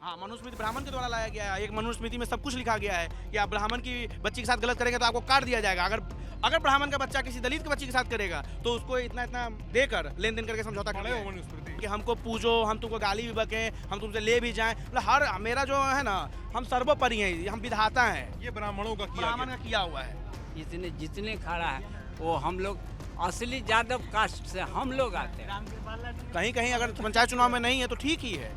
हाँ, मनुस्मृति ब्राह्मण के द्वारा लाया गया है। एक मनुस्मृति में सब कुछ लिखा गया है कि आप ब्राह्मण की बच्ची के साथ गलत करेंगे तो आपको काट दिया जाएगा। अगर ब्राह्मण का बच्चा किसी दलित की बच्ची के साथ करेगा तो उसको इतना इतना देकर लेन देन करके समझौता करेंगे कि हमको पूजो, हम तुमको गाली भी बकें, हम तुमसे ले भी जाएं। मतलब हर मेरा जो है ना, हम सर्वोपरि हैं, हम विधाता हैं। ये ब्राह्मणों का ब्राह्मण का किया हुआ है। इतने जितने खड़ा है वो हम लोग असली यादव कास्ट से हम लोग आते हैं। कहीं कहीं अगर पंचायत चुनाव में नहीं है तो ठीक ही है,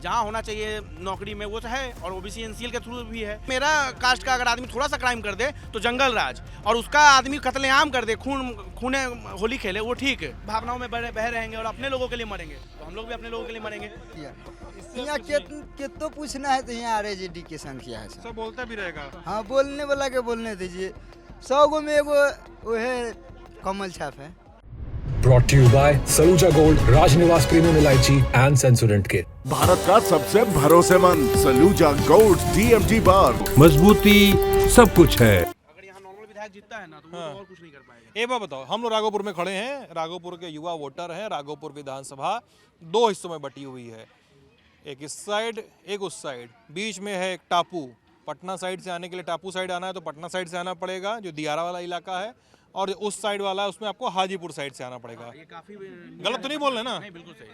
जहाँ होना चाहिए नौकरी में वो तो है, और ओबीसी एनसीएल के थ्रू भी है। मेरा कास्ट का अगर आदमी थोड़ा सा क्राइम कर दे तो जंगल राज, और उसका आदमी कत्लेआम कर दे, खूने होली खेले, वो ठीक है। भावनाओं में बह रहेंगे और अपने लोगों के लिए मरेंगे, तो हम लोग भी अपने लोगों के लिए मरेंगे। यहाँ कितो पूछना है तो यहाँ आरजेडी की संख्या है सब बोलता भी रहेगा। हाँ, बोलने वाला के बोलने दीजिए। 100 गो में एगो वो है कमल छाप है। Brought to you by Saluja Gold, Rajnivas premium इलायची एंड सेंसोडेंट के। भारत का सबसे भरोसेमंद सलूजा गोल्ड DMT बार, मजबूती सब कुछ है। अगर यहाँ नॉर्मल विधायक जीतता है ना तो वो तो और कुछ नहीं कर पाएगा। एक बात बताओ, हम लोग राघोपुर में खड़े हैं, राघोपुर के युवा वोटर हैं। राघोपुर विधानसभा 2 हिस्सों में बटी हुई है, एक इस साइड एक उस साइड, बीच में है एक टापू। पटना साइड से आने के लिए, टापू साइड आना है तो पटना साइड से आना पड़ेगा, जो दियारा वाला इलाका है, और उस साइड वाला है उसमें आपको हाजीपुर साइड से आना पड़ेगा। ये काफी गलत तो नहीं बोल रहे ना? नहीं, बिल्कुल सही।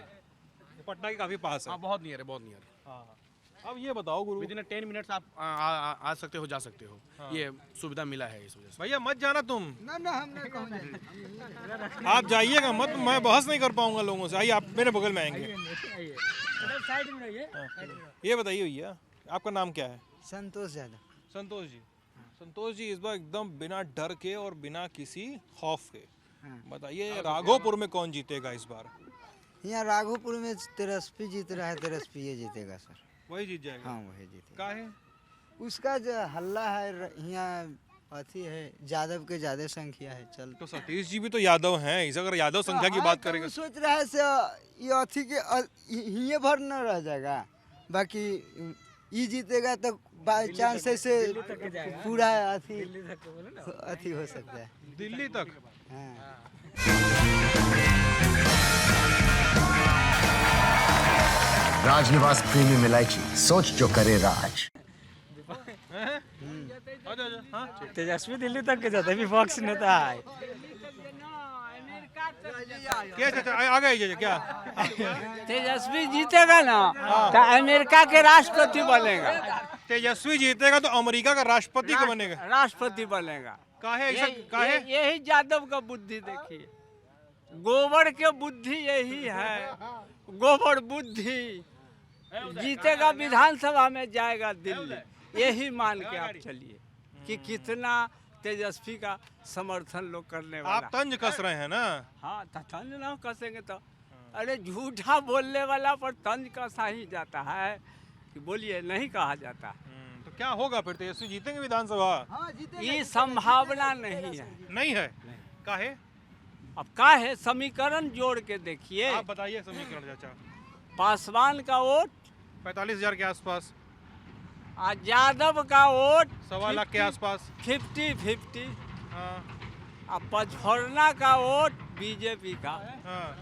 पटना के काफी पास है। हाँ, बहुत नियर है, बहुत नियर। हाँ। अब ये बताओ गुरु, विदिन 10 मिनट्स आप आ सकते हो, जा सकते हो। हाँ। ये सुविधा मिला है इस वजह से। भैया मत जाना तुम, ना हम नहीं कहूँगे। आप जाइएगा मत, मैं बहस नहीं कर पाऊंगा लोगों से। आइए, आप मेरे बगल में आएंगे। ये बताइए भैया, आपका नाम क्या है? संतोष यादव। संतोष जी। संतोष जी, इस बार एकदम बिना डर के और बिना किसी खौफ के बताइए, राघोपुर में कौन जीतेगा इस बार? यहाँ राघोपुर में तेजस्वी जीत रहा है, तेजस्वी ये जीतेगा सर। वही जीत जाएगा? हाँ, वही जीतेगा। काहे? उसका जो हल्ला है यहाँ अथी है, यादव के ज्यादा संख्या है। चल तो सतीश जी भी तो यादव हैं, इस अगर यादव संख्या की बात करेंगे। सोच रहा है से ये अथी के ये भर न रह जाएगा, बाकी ये जीतेगा तो बाई चांस से पूरा अथी हो सकता है, दिल्ली तक। हाँ। राजनिवास प्रीमियम इलायची, सोच जो करे राज। तेजस्वी दिल्ली तक के जाता है, विपक्ष नेता है। क्या आ गए क्या? तेजस्वी जीतेगा ना तो अमेरिका के राष्ट्रपति बनेगा। तेजस्वी जीतेगा तो अमेरिका का राष्ट्रपति का बनेगा? राष्ट्रपति बनेगा। काहे ऐसा? काहे? यही यादव का बुद्धि देखिए, गोबर के बुद्धि यही है, गोबर बुद्धि। जीतेगा विधानसभा में, जाएगा दिल्ली। यही मान के आप चलिए कि कितना तेजस्वी का समर्थन लोग करने वाला। आप तंज कस रहे हैं ना? हाँ, तंज ना कसेंगे तो, अरे झूठा बोलने वाला पर तंज कसा ही जाता है कि बोलिए, नहीं कहा जाता। तो क्या होगा फिर? तेजस्वी जीतेंगे विधानसभा? ये संभावना नहीं है। नहीं है? काहे? अब का है, समीकरण जोड़ के देखिए। आप बताइए समीकरण चाचा। पासवान का वोट 45,000 के आसपास, और यादव का वोट 1.25 लाख के आसपास, 50-50, हाँ। और पचफोरना का वोट बीजेपी का, हाँ।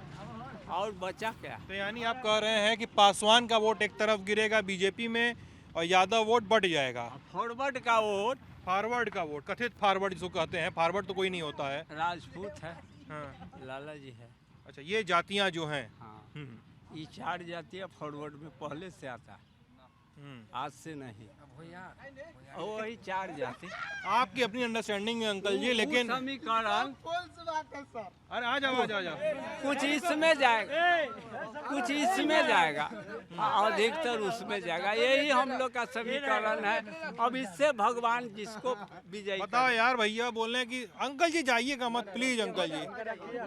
और बचा क्या? तो यानी आप कह रहे हैं कि पासवान का वोट एक तरफ गिरेगा बीजेपी में और यादव वोट बढ़ जाएगा। फॉरवर्ड का वोट, फॉरवर्ड का वोट, कथित फॉरवर्ड जिसको कहते हैं, फॉरवर्ड तो कोई नहीं होता है। राजपूत है, हाँ। लाला जी है। अच्छा, ये जातियां जो हैं। हाँ, ये 4 जातियाँ फॉरवर्ड में पहले से आता है, आज से नहीं। वही 4 जाति। आपकी अपनी अंडरस्टैंडिंग है अंकल जी, लेकिन समीकरण अरे आ जाओ आ जाओ आ जाओ। कुछ इसमें जाएगा, कुछ इसमें जाएगा, अधिकतर उसमें जाएगा। यही हम लोग का समीकरण है। अब इससे भगवान जिसको विजय बताओ यार, भैया बोल रहे हैं कि अंकल जी जाइएगा मत प्लीज अंकल जी,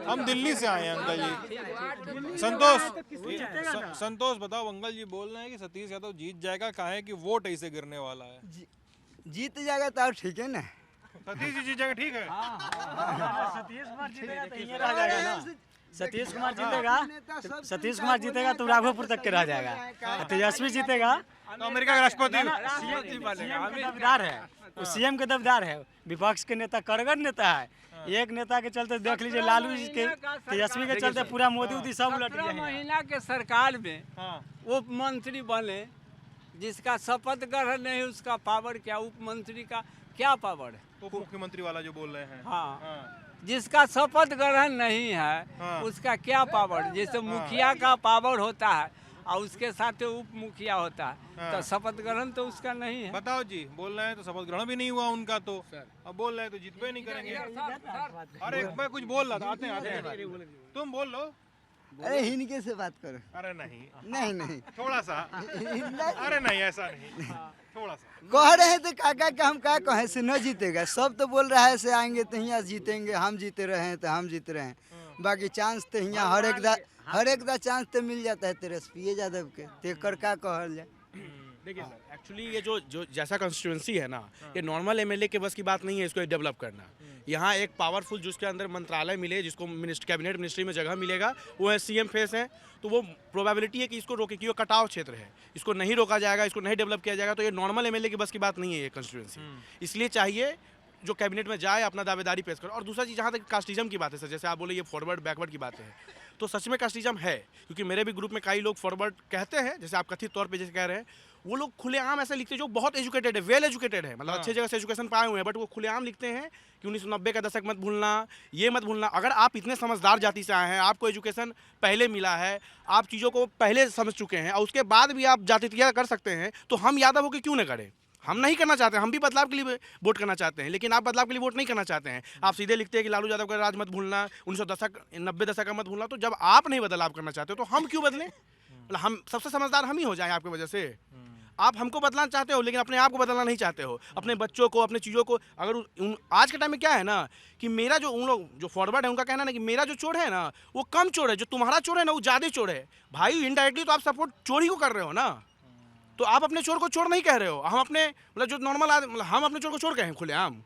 हम दिल्ली से आए हैं अंकल जी। संतोष बताओ, अंकल जी बोल रहे हैं कि सतीश यादव जीत जाएगा, काहे कि वोट ऐसे गिरने वाला है। जीत जाएगा तो ठीक है ना? सतीश जी जीत जाएगा, ठीक है। सतीश कुमार जीतेगा तो राघोपुर तक के रह जाएगा। तेजस्वी जीतेगा तो अमेरिका का राष्ट्रपति दबदार है, वो सीएम के दबदार है। विपक्ष के नेता करगड़ नेता है। एक नेता के चलते देख लीजिए, लालू जी के, तेजस्वी के चलते पूरा मोदी उदी सब उलट गया है। महीना के सरकार में वो मंत्री बने, जिसका शपथ ग्रहण नहीं उसका पावर क्या, उप मंत्री का क्या पावर है? उप मुख्यमंत्री वाला जो बोल रहे हैं। हाँ, जिसका शपथ ग्रहण नहीं है हाँ। उसका क्या पावर? जैसे मुखिया का पावर होता है और उसके साथ उप मुखिया होता है, हाँ। तो शपथ ग्रहण तो उसका नहीं है। बताओ जी, बोल रहे हैं तो शपथ ग्रहण भी नहीं हुआ उनका, तो अब बोल रहे हैं तो जितबे नहीं करेंगे। अरे मैं कुछ बोल रहा था, आते हैं तुम बोल लो। अरे इनके से बात करो। अरे नहीं, नहीं थोड़ा सा। अरे नहीं, ऐसा नहीं, थोड़ा सा कह रहे हैं तो काका का हम क्या कहें से न जीतेगा। सब तो बोल रहा है से आएंगे तो यहाँ जीतेंगे, हम जीते रहे हैं तो हम जीत रहे हैं। बाकी चांस तो यहाँ हर एक दा चांस तो मिल जाता है तेजस्वी यादव के, तेकर का कहल जाए। देखिए सर, एक्चुअली ये जो जैसा कॉन्स्टिट्यूंसी है ना, ये नॉर्मल एमएलए के बस की बात नहीं है इसको डेवलप करना। यहाँ एक पावरफुल जिसके अंदर मंत्रालय मिले, जिसको कैबिनेट मिनिस्ट्री में जगह मिलेगा, वो है सीएम फेस है, तो वो प्रोबेबिलिटी है कि इसको रोके, कि वो कटाव क्षेत्र है, इसको नहीं रोका जाएगा, इसको नहीं डेवलप किया जाएगा, तो ये नॉर्मल एमएलए की बस की बात नहीं है ये कॉन्स्टिट्यूंसी। इसलिए चाहिए जो कैबिनेट में जाए अपना दावेदारी पेश करो। और दूसरा चीज़, जहाँ तक कास्टिज्म की बात है सर, जैसे आप बोले ये फॉरवर्ड बैकवर्ड की बात है, तो सच में कास्टिज्म है, क्योंकि मेरे भी ग्रुप में कई लोग फॉरवर्ड कहते हैं, जैसे आप कथित तौर पे जैसे कह रहे हैं, वो लोग खुलेआम ऐसे लिखते हैं जो बहुत एजुकेटेड है, वेल एजुकेटेड है, मतलब अच्छे जगह से एजुकेशन पाए हुए हैं, बट वो खुलेआम लिखते हैं कि 1990 का दशक मत भूलना, ये मत भूलना। अगर आप इतने समझदार जाति से आए हैं, आपको एजुकेशन पहले मिला है, आप चीज़ों को पहले समझ चुके हैं, और उसके बाद भी आप जातीयता कर सकते हैं, तो हम यादव होकर क्यों न करें? हम नहीं करना चाहते, हम भी बदलाव के लिए वोट करना चाहते हैं, लेकिन आप बदलाव के लिए वोट नहीं करना चाहते हैं। आप सीधे लिखते हैं कि लालू यादव का राज मत भूलना, 1990 दशक का मत भूलना। तो जब आप नहीं बदलाव करना चाहते तो हम क्यों बदलें? मतलब हम सबसे समझदार हम ही हो जाएं आपकी वजह से। आप हमको बदलना चाहते हो, लेकिन अपने आप को बदलना नहीं चाहते हो, अपने बच्चों को, अपने चीज़ों को। अगर आज के टाइम में क्या है ना, कि मेरा जो उन लोग जो फॉरवर्ड है उनका कहना है कि मेरा जो चोर है ना वो कम चोर है, जो तुम्हारा चोर है ना वो ज़्यादा चोर है। भाई इनडायरेक्टली तो आप सपोर्ट चोरी को कर रहे हो ना, तो आप अपने चोर को चोर नहीं कह रहे हो। हम अपने मतलब जो नॉर्मल मतलब हम अपने चोर को चोर कहें खुलेआम?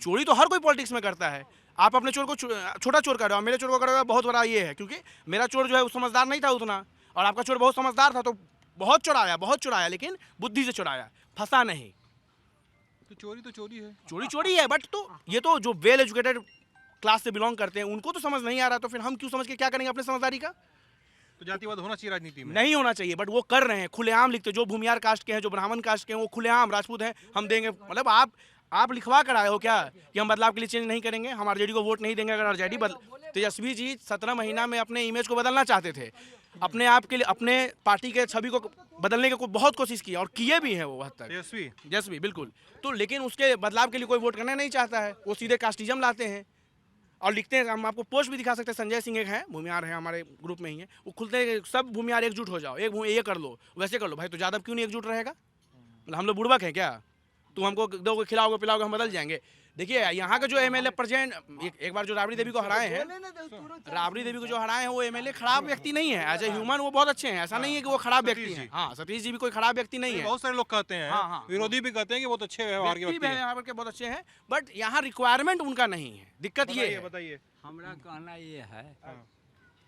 चोरी तो हर कोई पॉलिटिक्स में करता है। आप अपने चोर को छोटा चोर कर रहे हो, मेरे चोर को कर रहे हो, बहुत बड़ा ये है, क्योंकि मेरा चोर जो है वो समझदार नहीं था उतना, और आपका चोर बहुत समझदार था, तो बहुत चुराया, लेकिन बुद्धि से चुराया, फंसा नहीं। तो चोरी तो चोरी है, चोरी है, बट तो ये तो जो वेल एजुकेटेड क्लास से बिलोंग करते हैं उनको तो समझ नहीं आ रहा, तो फिर हम क्यों समझ के क्या करेंगे अपने समझदारी का? तो जातिवाद होना चाहिए राजनीति में? नहीं होना चाहिए, बट वो कर रहे हैं, खुलेआम लिखते। जो भूमियार कास्ट के हैं, जो ब्राह्मण कास्ट के हैं, वो खुलेआम राजपूत हैं, हम देंगे। मतलब आप लिखवा कर आए हो क्या कि हम बदलाव के लिए चेंज नहीं करेंगे, हम आरजेडी को वोट नहीं देंगे? अगर आरजेडी तेजस्वी जी 17 महीना में अपने इमेज को बदलना चाहते थे, अपने आप के लिए, अपने पार्टी के छवि को बदलने की बहुत कोशिश की, और किए भी हैं वो हद तक। तेजस्वी बिल्कुल। तो लेकिन उसके बदलाव के लिए कोई वोट करना नहीं चाहता है, वो सीधे कास्टिज्म लाते हैं और लिखते हैं। हम आपको पोस्ट भी दिखा सकते हैं, संजय सिंह एक हैं, भूमियार हैं, हमारे ग्रुप में ही है, वो खुलते हैं सब भूमियार एकजुट हो जाओ, ये कर लो, वैसे कर लो। भाई तो यादव क्यों नहीं एकजुट रहेगा? मतलब हम लोग बुड़बक हैं क्या? तुम हमको दोगे, खिलाओगे, पिलाओगे, हम बदल जाएंगे? देखिए यहाँ के जो एमएलए प्रेजेंट, एक बार जो राबड़ी देवी को हराए हैं, राबड़ी देवी को जो हराए हैं, वो एमएलए खराब व्यक्ति नहीं है। एज ए ह्यूमन वो बहुत अच्छे हैं, ऐसा नहीं है कि वो खराब व्यक्ति हैं। हाँ, सतीश जी भी कोई खराब व्यक्ति नहीं है। बहुत सारे लोग कहते हैं, हाँ, विरोधी भी कहते हैं कि बहुत अच्छे व्यवहार के व्यक्ति हैं। व्यवहार के बहुत अच्छे हैं, बट यहाँ रिक्वायरमेंट उनका नहीं है। दिक्कत ये है। बताइए। हमारा कहना ये है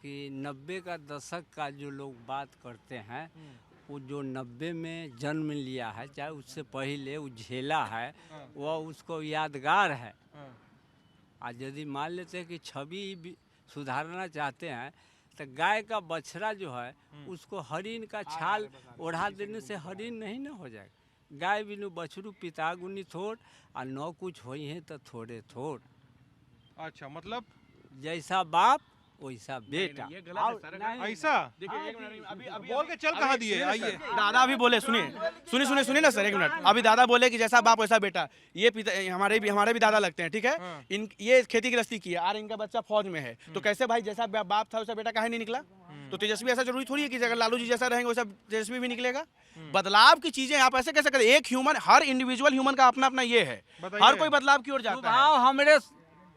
कि 90 का दशक का जो लोग बात करते हैं, वो जो 90 में जन्म लिया है, चाहे उससे पहले वो झेला है, वह उसको यादगार है। आज यदि मान लेते हैं कि छवि सुधारना चाहते हैं, तो गाय का बछड़ा जो है उसको हरिन का छाल ओढ़ा देने से हरिन नहीं ना हो जाएगा। गाय बिनु बछड़ू पिता गुनी थोड़, और न कुछ होई है तो थोड़े थोड़। अच्छा, मतलब जैसा बाप वैसा बेटा। ये गलत है सर। ऐसा? देखिए एक मिनट, अभी बोल के चल कहाँ दिए? आइए। दादा अभी बोले, सुनिए ना सर, एक मिनट। अभी दादा बोले कि जैसा बाप वैसा बेटा। ये पिता हमारे भी दादा लगते हैं, ठीक है। ये खेती गृहस्थी की है, और इनका बच्चा फौज में है, तो कैसे भाई जैसा बाप था वैसा बेटा काहे नहीं निकला? तो तेजस्वी ऐसा जरूरी थोड़ी है कि अगर लालू जी जैसा रहेंगे वैसा तेजस्वी भी निकलेगा? बदलाव की चीजें आप ऐसे कैसे करें? एक ह्यूमन, हर इंडिविजुअल ह्यूमन का अपना अपना ये है, हर कोई बदलाव की ओर जाता है। स्वभाव हमरे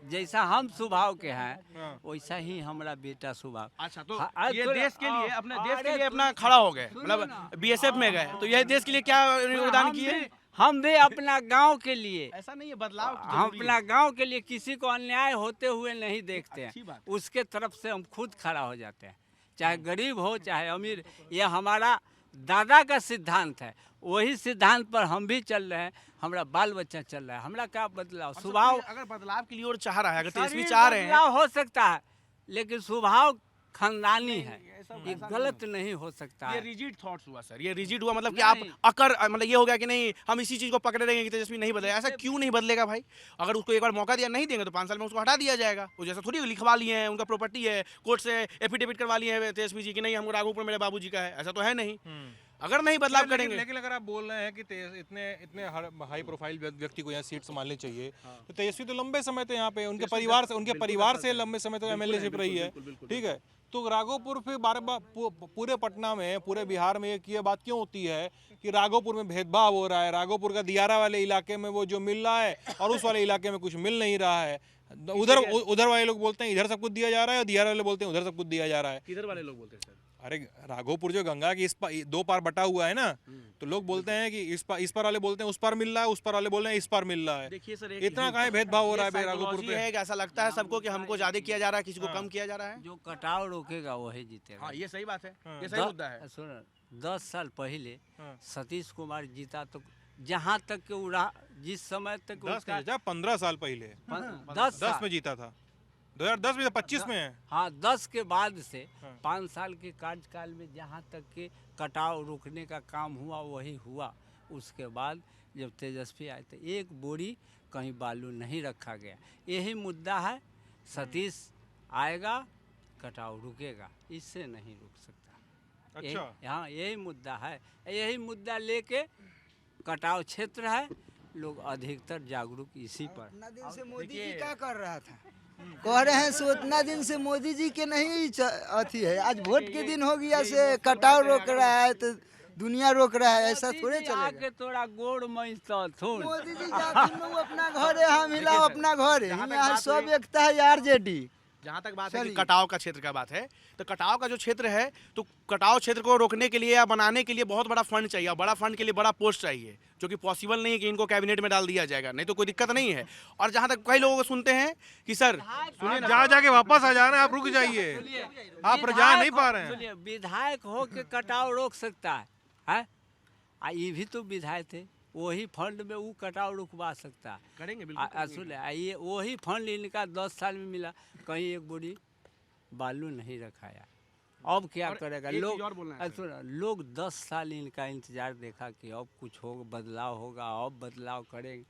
जैसा हम स्वभाव के हैं वैसा ही हमारा बेटा स्वभाव। अच्छा, तो हाँ, ये तो देश के लिए अपने देश के अरे लिए अपना खड़ा हो गए, मतलब बीएसएफ में गए, तो ये देश के लिए क्या योगदान किए? हम भी अपना गांव के लिए, ऐसा नहीं है, बदलाव हम अपना गांव के लिए किसी को अन्याय होते हुए नहीं देखते अच्छी हैं, बात। उसके तरफ से हम खुद खड़ा हो जाते हैं, चाहे गरीब हो चाहे अमीर। यह हमारा दादा का सिद्धांत है, वही सिद्धांत पर हम भी चल रहे हैं, हमारा बाल बच्चा चल रहा है। हमरा क्या बदलाव? स्वभाव, अगर बदलाव के लिए और चाह रहा है, अगर तेजस्वी शरीर चाह रहे हैं, बदलाव हो सकता है, लेकिन स्वभाव खानदानी है, ये गलत नहीं हो सकता ये है। रिजिड थॉट्स हुआ सर, ये रिजिड हुआ मतलब कि आप अकर मतलब ये हो गया कि नहीं हम इसी चीज को पकड़े रहेंगे कि तेजस्वी नहीं बदलेगा। ऐसा क्यों नहीं बदलेगा भाई? अगर उसको एक बार मौका दिया नहीं देंगे तो 5 साल में उसको हटा दिया जाएगा। वो जैसा थोड़ी लिखवा लिए हैं, उनका प्रॉपर्टी है, कोर्ट से एफिडेविट करवा लिए हैं तेजस्वी जी की नहीं हमको राघोपुर मेरे बाबूजी का है, ऐसा तो है नहीं। अगर नहीं बदलाव करेंगे लेकिन अगर आप बोल रहे हैं कि इतने इतने हाई प्रोफाइल व्यक्ति को यहाँ सीट संभालनी चाहिए, तो तेजस्वी तो लंबे समय तो यहाँ पे उनके परिवार से लंबे समय तक एमएलएशिप रही है, ठीक है। तो राघोपुर फिर बार बार पूरे पटना में, पूरे बिहार में ये बात क्यों होती है कि राघोपुर में भेदभाव हो रहा है, राघोपुर का दियारा वाले इलाके में वो जो मिल रहा है और उस वाले इलाके में कुछ मिल नहीं रहा है। उधर वाले लोग बोलते हैं इधर सब कुछ दिया जा रहा है और दियारा वाले बोलते हैं उधर सब कुछ दिया जा रहा है। किधर वाले लोग बोलते हैं सर? अरे राघोपुर जो गंगा की दो पार बटा हुआ है ना, तो लोग बोलते हैं कि इस पार वाले बोलते हैं उस पार मिल रहा है, उस पार वाले बोल रहे हैं इस पार मिल रहा है। देखिए सर, इतना काहे भेदभाव हो रहा है राघोपुर पे? है कि ऐसा लगता है सबको कि हमको ज्यादा किया जा रहा है, किसी को कम किया जा रहा है। जो कटाव रोकेगा वही जीतेगा। हाँ ये सही बात है, ये सही मुद्दा है। सुन, 10 साल पहले सतीश कुमार जीता तो जहाँ तक के उड़ा जिस समय तक 15 साल पहले 10 में जीता था, 2010 में 25 में है। हाँ 10 के बाद से 5 साल के कार्यकाल में जहाँ तक के कटाव रोकने का काम हुआ वही हुआ। उसके बाद जब तेजस्वी आए थे एक बोरी कहीं बालू नहीं रखा गया। यही मुद्दा है, सतीश आएगा कटाव रुकेगा, इससे नहीं रुक सकता। अच्छा, हाँ यही मुद्दा है, यही मुद्दा लेके कटाव क्षेत्र है, लोग अधिकतर जागरूक इसी पर। उतना दिन से मोदी जी क्या कर रहा था? कह रहे हैं सो उतना दिन से मोदी जी के नहीं अथी है, आज वोट के दिन हो गया से कटाव रोक रहा है तो दुनिया रोक रहा है, ऐसा थोड़े चलेगा। के थोड़ा गोड़ में थोड़ मोदी जी जाती लोग अपना घर है, हम हिलाओ अपना घर है, यहाँ सब एकता है आरजेडी। जहाँ तक बात है कि कटाव का क्षेत्र का बात है, तो कटाव का जो क्षेत्र है, तो कटाव क्षेत्र को रोकने के लिए या बनाने के लिए बहुत बड़ा फंड चाहिए, और बड़ा फंड के लिए बड़ा पोस्ट चाहिए, जो कि पॉसिबल नहीं है कि इनको कैबिनेट में डाल दिया जाएगा, नहीं तो कोई दिक्कत नहीं है। और जहाँ तक कई लोगों को सुनते हैं कि सर सुनिए जा जाके वापस आ जाना, आप रुक जाइए, आप जा नहीं पा रहे हैं। विधायक हो के कटाव रोक सकता है? ये भी तो विधायक थे, वही फंड में वो कटाव रुकवा सकता है। करेंगे बिल्कुल। सुन ये वही फंड इनका 10 साल में मिला, कहीं एक बोरी बालू नहीं रखाया। अब क्या करेगा लोग 10 साल इनका इंतजार देखा कि अब कुछ होगा, बदलाव होगा, अब बदलाव करेंगे,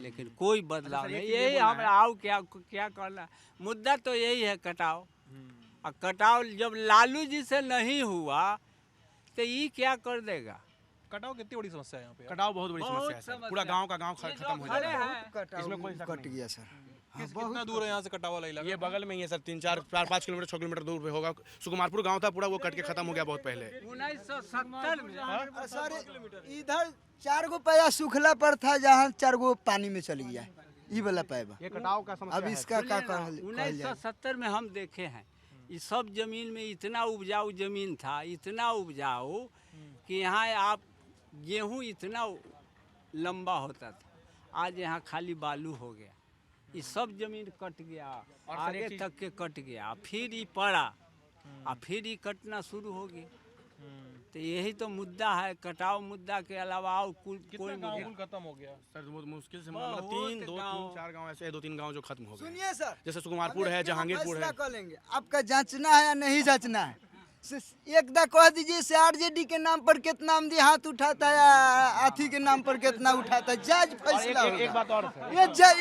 लेकिन कोई बदलाव नहीं। यही हम आओ क्या करना, मुद्दा तो यही है कटाव। और कटाव जब लालू जी से नहीं हुआ तो ये क्या कर देगा? कटाव कितनी बड़ी समस्या है यहाँ पे? कटाव बहुत बड़ी समस्या है सर, पूरा गांव का गांव खत्म हो जाता है, इसमें कोई शक कट नहीं। गया सर। कितना दूर है यहाँ से कटाव वाला इलाका? ये बगल में ही है सर, 3-4-5 किलोमीटर 6 किलोमीटर दूर पे होगा। सुकुमारपुर गांव था पूरा, वो कट के खत्म हो गया बहुत पहले। 1970 में सर इधर 4 गो पैया सूखला पर था, जहाँ 4 गो पानी में चल गया, ये वाला पैबा। ये कटाव का समस्या अब इसका क्या कहल 1970 में हम देखे हैं, इस सब जमीन में इतना उपजाऊ जमीन था, इतना उपजाऊ कि यहाँ आप गेहूँ इतना लंबा होता था, आज यहाँ खाली बालू हो गया। ये सब जमीन कट गया, आगे तक के कट गया, फिर ये पड़ा और फिर ये कटना शुरू हो गया। तो यही तो मुद्दा है, कटाव मुद्दा के अलावा और कोई मुद्दा खत्म हो गया सर, बहुत मुश्किल से मतलब 2-3-4 गांव ऐसे 2-3 गांव जो खत्म हो गए। सुनिए सर, जैसे सुकुमारपुर है, जहांगीरपुर है। कर लेंगे, आपका जांचना है या नहीं जांचना है? एकदा कह दीजिए से आरजेडी के नाम पर कितना आमदी हाथ उठाता है, आथी के नाम पर कितना उठाता है, जायज फैसला होगा। एक बात और सर,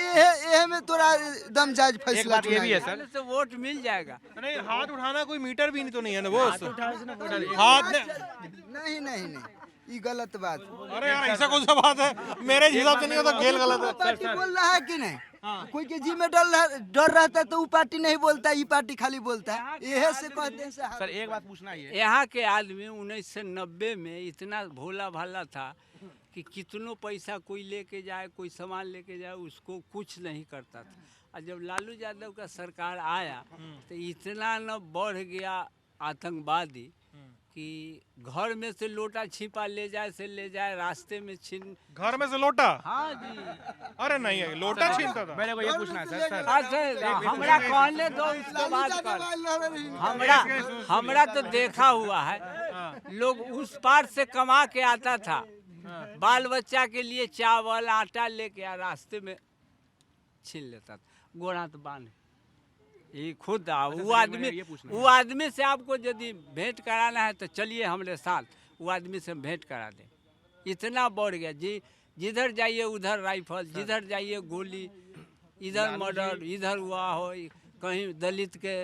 ये में तोरा एकदम जायज फैसला। एक बात ये भी है सर, से वोट मिल जाएगा। नहीं, हाथ उठाना कोई मीटर भी नहीं तो नहीं है ना वो हाथ नहीं नहीं नहीं, ये गलत बात। अरे यार ऐसा कौन सा बात है? मेरे हिसाब से नहीं होता, खेल गलत है। पार्टी बोल रहा है कि नहीं? कोई के जी में डर रहता है तो वो पार्टी नहीं बोलता, ये पार्टी खाली बोलता है। यह से कहते हैं सर, एक बात पूछना ही है, यहाँ के आदमी 1990 में इतना भोला भाला था कि कितनों पैसा कोई लेके जाए, कोई सामान लेके जाए, उसको कुछ नहीं करता था। और जब लालू यादव का सरकार आया तो इतना न बढ़ गया आतंकवादी कि घर में से लोटा छिपा ले जाए रास्ते में छीन। घर में से लोटा? हाँ जी। अरे नहीं है, लोटा छीनता था। मेरे को ये पूछना है सर। अच्छा हमरा कहने दो, उसके बाद कर। हमरा तो देखा हुआ है, लोग उस पार से कमा के आता था, बाल बच्चा के लिए चावल आटा लेके रास्ते में छीन लेता था, गोड़ा तो बांध। ये खुद वो ये आदमी पूछना वो आदमी से आपको यदि भेंट कराना है तो चलिए हमारे साथ, वो आदमी से भेंट करा दें। इतना बढ़ गया जी, जिधर जाइए उधर राइफल, जिधर जाइए गोली, इधर मर्डर, इधर हुआ हो, कहीं दलित के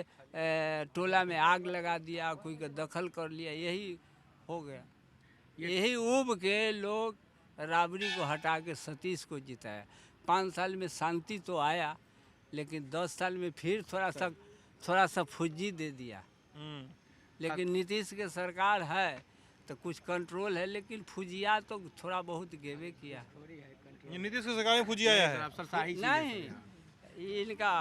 टोला में आग लगा दिया, कोई का दखल कर लिया, यही हो गया। यही उब के लोग राबड़ी को हटा के सतीश को जिताया। 5 साल में शांति तो आया, लेकिन 10 साल में फिर थोड़ा सा फुज्जी दे दिया। लेकिन नीतीश के सरकार है तो कुछ कंट्रोल है, लेकिन फुजिया तो थोड़ा बहुत गेबे किया। ये नीतीश की सरकार में फुजी आया है। अफसर शाही चीज़ है नहीं, इनका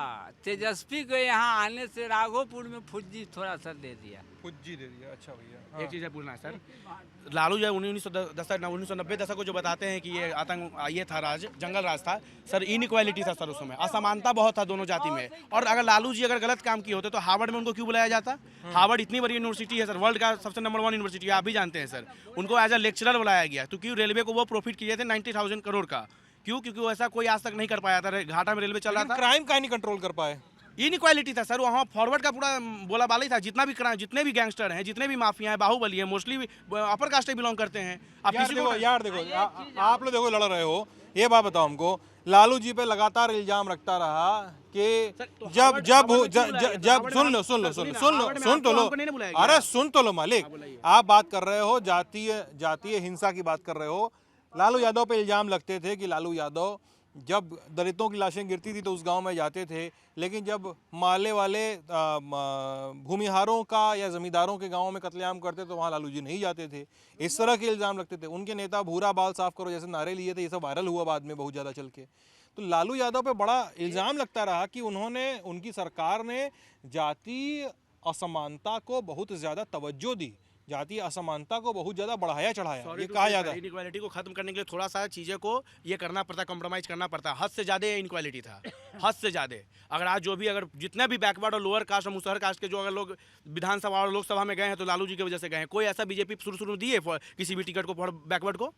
तेजस्वी को यहाँ आने से राघोपुर में फुज्जी थोड़ा सा दे दिया। फुजी दे दिया, अच्छा भैया। एक चीज़ है पूछना है सर, लालू जो 1990 दशक को जो बताते हैं कि ये आतंक ये था राज, जंगल राज था सर, इनइक्वालिटी था सर, उस समय असमानता बहुत था दोनों जाति में। और अगर लालू जी अगर गलत काम किए होते तो हार्वर्ड में उनको क्यों बुलाया जाता? हार्वर्ड इतनी बड़ी यूनिवर्सिटी है सर, वर्ल्ड का सबसे नंबर 1 यूनिवर्सिटी है, आप भी जानते हैं सर। उनको एज अ लेक्चरर बुलाया गया तो क्यों? रेलवे को वो प्रॉफिट किए थे 90,000 करोड़ का, क्यों? क्योंकि वो ऐसा कोई आज तक नहीं कर पाया था, घाटा में रेलवे चल रहा था। क्राइम का नहीं कंट्रोल कर पाए, इनइक्वालिटी था सर, वहाँ फॉरवर्ड का पूरा बोला बाला ही था। जितने भी गैंगस्टर हैं, जितने भी माफिया हैं, बाहुबली है, मोस्टली अपर कास्ट से बिलोंग करते हैं। आप यार किसी देखो, को यार देखो, आप लोग देखो लड़ रहे हो, ये बात बताओ हमको, लालू जी पे लगातार इल्जाम रखता रहा कि सुन तो लो मालिक, आप बात कर रहे हो जातीय हिंसा की बात कर रहे हो। लालू यादव पे इल्जाम लगते थे कि लालू यादव जब दलितों की लाशें गिरती थी तो उस गांव में जाते थे, लेकिन जब माले वाले भूमिहारों का या जमींदारों के गांवों में कत्लेआम करते तो वहां लालू जी नहीं जाते थे। इस तरह के इल्जाम लगते थे। उनके नेता भूरा बाल साफ करो जैसे नारे लिए थे, ये सब वायरल हुआ बाद में बहुत ज़्यादा चल के। तो लालू यादव पे बड़ा इल्ज़ाम लगता रहा कि उनकी सरकार ने जातीय असमानता को बहुत ज़्यादा तवज्जो दी, जातीय असमानता को बहुत ज़्यादा बढ़ाया चढ़ाया। ये कहा जाता है इनइक्वालिटी को खत्म करने के लिए थोड़ा सा चीज़ें को ये करना पड़ता, कॉम्प्रोमाइज़ करना पड़ता। हद से ज़्यादा इनइक्वालिटी था, हद से ज़्यादा। अगर आज अगर जितने भी बैकवर्ड और लोअर कास्ट और मुसहर कास्ट के जो अगर लोग विधानसभा और लोकसभा में गए हैं तो लालू जी की वजह से गए हैं। कोई ऐसा बीजेपी शुरू में दिए किसी भी टिकट को बैकवर्ड को,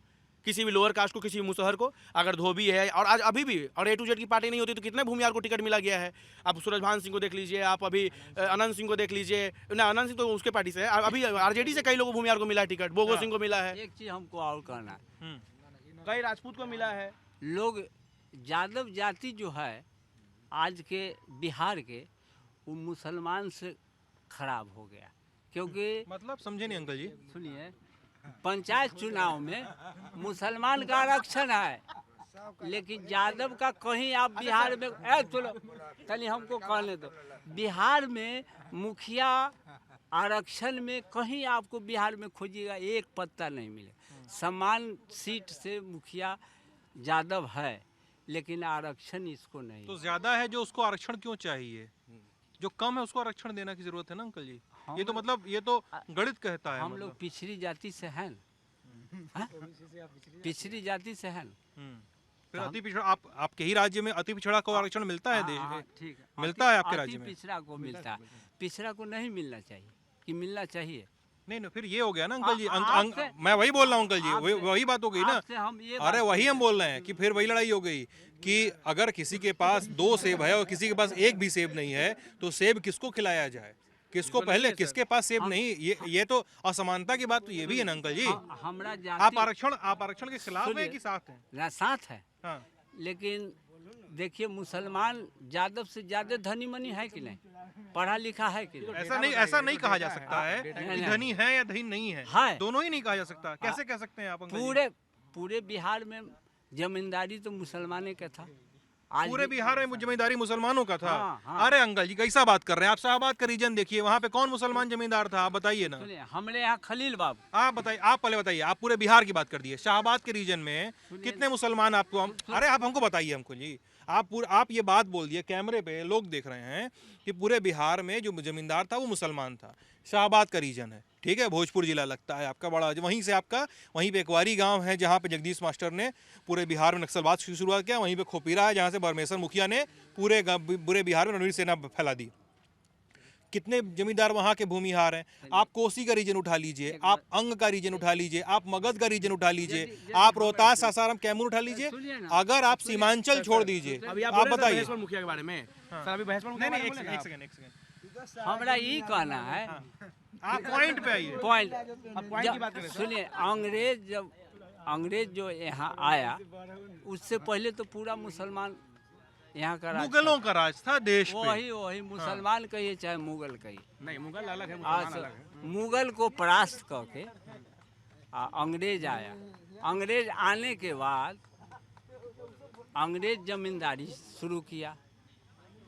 किसी भी लोअर कास्ट को, किसी भी मुसहर को? अगर धोबी है और आज अभी भी और A to Z की पार्टी नहीं होती तो कितने भूमिहार को टिकट मिला गया है। आप सूरजभान सिंह को देख लीजिए, आप अभी अनंत सिंह को देख लीजिए, ना अनंत सिंह तो उसके पार्टी से है, अभी RJD से कई लोगों को भूमिहार को मिला है टिकट, बोगो सिंह को मिला है। एक चीज़ हमको और कहना है, कई राजपूत को मिला है। लोग यादव जाति जो है आज के बिहार के, वो मुसलमान से खराब हो गया। क्योंकि मतलब समझे नहीं अंकल जी, सुनिए, पंचायत चुनाव में मुसलमान का आरक्षण है, लेकिन यादव का कहीं आप बिहार में चलिए हमको कहने दो, बिहार में मुखिया आरक्षण में कहीं आपको बिहार में खोजिएगा एक पत्ता नहीं मिले। समान सीट से मुखिया यादव है, लेकिन आरक्षण इसको नहीं। तो ज्यादा है जो उसको आरक्षण क्यों चाहिए? जो कम है उसको आरक्षण देना की जरूरत है ना अंकल जी। ये तो मतलब ये तो गणित कहता है। हम लोग पिछड़ी जाति से हैं, पिछड़ी जाति से हैं। फिर अति पिछड़ा आपके ही राज्य में अति पिछड़ा को आरक्षण मिलता है? देश में ठीक है, मिलता है आपके राज्य में? पिछड़ा को मिलता है, पिछड़ा को नहीं मिलना चाहिए कि मिलना चाहिए? नहीं, फिर ये हो गया ना अंकल जी। मैं वही बोल रहा हूँ अंकल जी, वही बात हो गई ना। अरे वही हम बोल रहे हैं कि फिर वही लड़ाई हो गई कि अगर किसी के पास 2 सेब है और किसी के पास एक भी सेब नहीं है तो सेब किसको खिलाया जाए, किसको पहले, किसके पास सेब नहीं? ये तो असमानता की बात तो ये भी है ना अंकल जी। आप आरक्षण के खिलाफ हैं कि साथ हैं? ना साथ है। हाँ। लेकिन देखिए, मुसलमान यादव से ज्यादा धनी मनी है कि नहीं, पढ़ा लिखा है कि नहीं? ऐसा नहीं कहा जा सकता है कि धनी है या धनी नहीं है, दोनों ही नहीं कहा जा सकता। कैसे कह सकते हैं आप अंकल जी? पूरे बिहार में जमींदारी तो मुसलमाने का था। पूरे बिहार में जमींदारी मुसलमानों का था। हाँ। अरे अंकल जी कैसा बात कर रहे हैं आप? शाहबाद का रीजन देखिए, वहाँ पे कौन मुसलमान जमींदार था? आप बताइए ना। हमने यहाँ खलील बाबू। आप बताइए, आप पहले बताइए, आप पूरे बिहार की बात कर दिए, शाहबाद के रीजन में कितने मुसलमान आपको अरे आप हमको बताइए हमको जी। आप ये बात बोल दिए, कैमरे पे लोग देख रहे हैं कि पूरे बिहार में जो जमींदार था वो मुसलमान था। शाहबाद का रीजन है, ठीक है, भोजपुर जिला लगता है आपका बड़ा, वहीं पे एकवारी गांव है जहां पे जगदीश मास्टर ने पूरे बिहार में नक्सलवाद की शुरुआत किया। वहीं पे खोपीरा है जहां से परमेश्वर मुखिया ने पूरे बिहार में रणवीर सेना फैला दी। कितने जमींदार वहां के भूमिहार हैं। आप कोसी का रीजन उठा लीजिए, आप अंग का रीजन उठा लीजिए, आप मगध का रीजन उठा लीजिए, आप रोहतास, सासाराम, कैमूर उठा लीजिए, अगर आप सीमांचल छोड़ दीजिए, अभी आप आप बताइए। बहस मुखिया के बारे में सर, अभी बहस मुखिया के बारे में बोलेंगे आप? एक सेकंड हमरा ये कहना है, आप पॉइंट पे आइए। पॉइंट अब पॉइंट की बात करें सर। सुनिए, अंग्रेज जो यहाँ आया, उससे पहले तो पूरा मुसलमान यहाँ का राज मुगलों का राज था देश पे। वही मुसलमान कहिए चाहे मुगल कहिए। नहीं, मुगल अलग है, आज मुसलमान अलग है। मुगल को परास्त करके अंग्रेज आया। अंग्रेज आने के बाद अंग्रेज जमींदारी शुरू किया,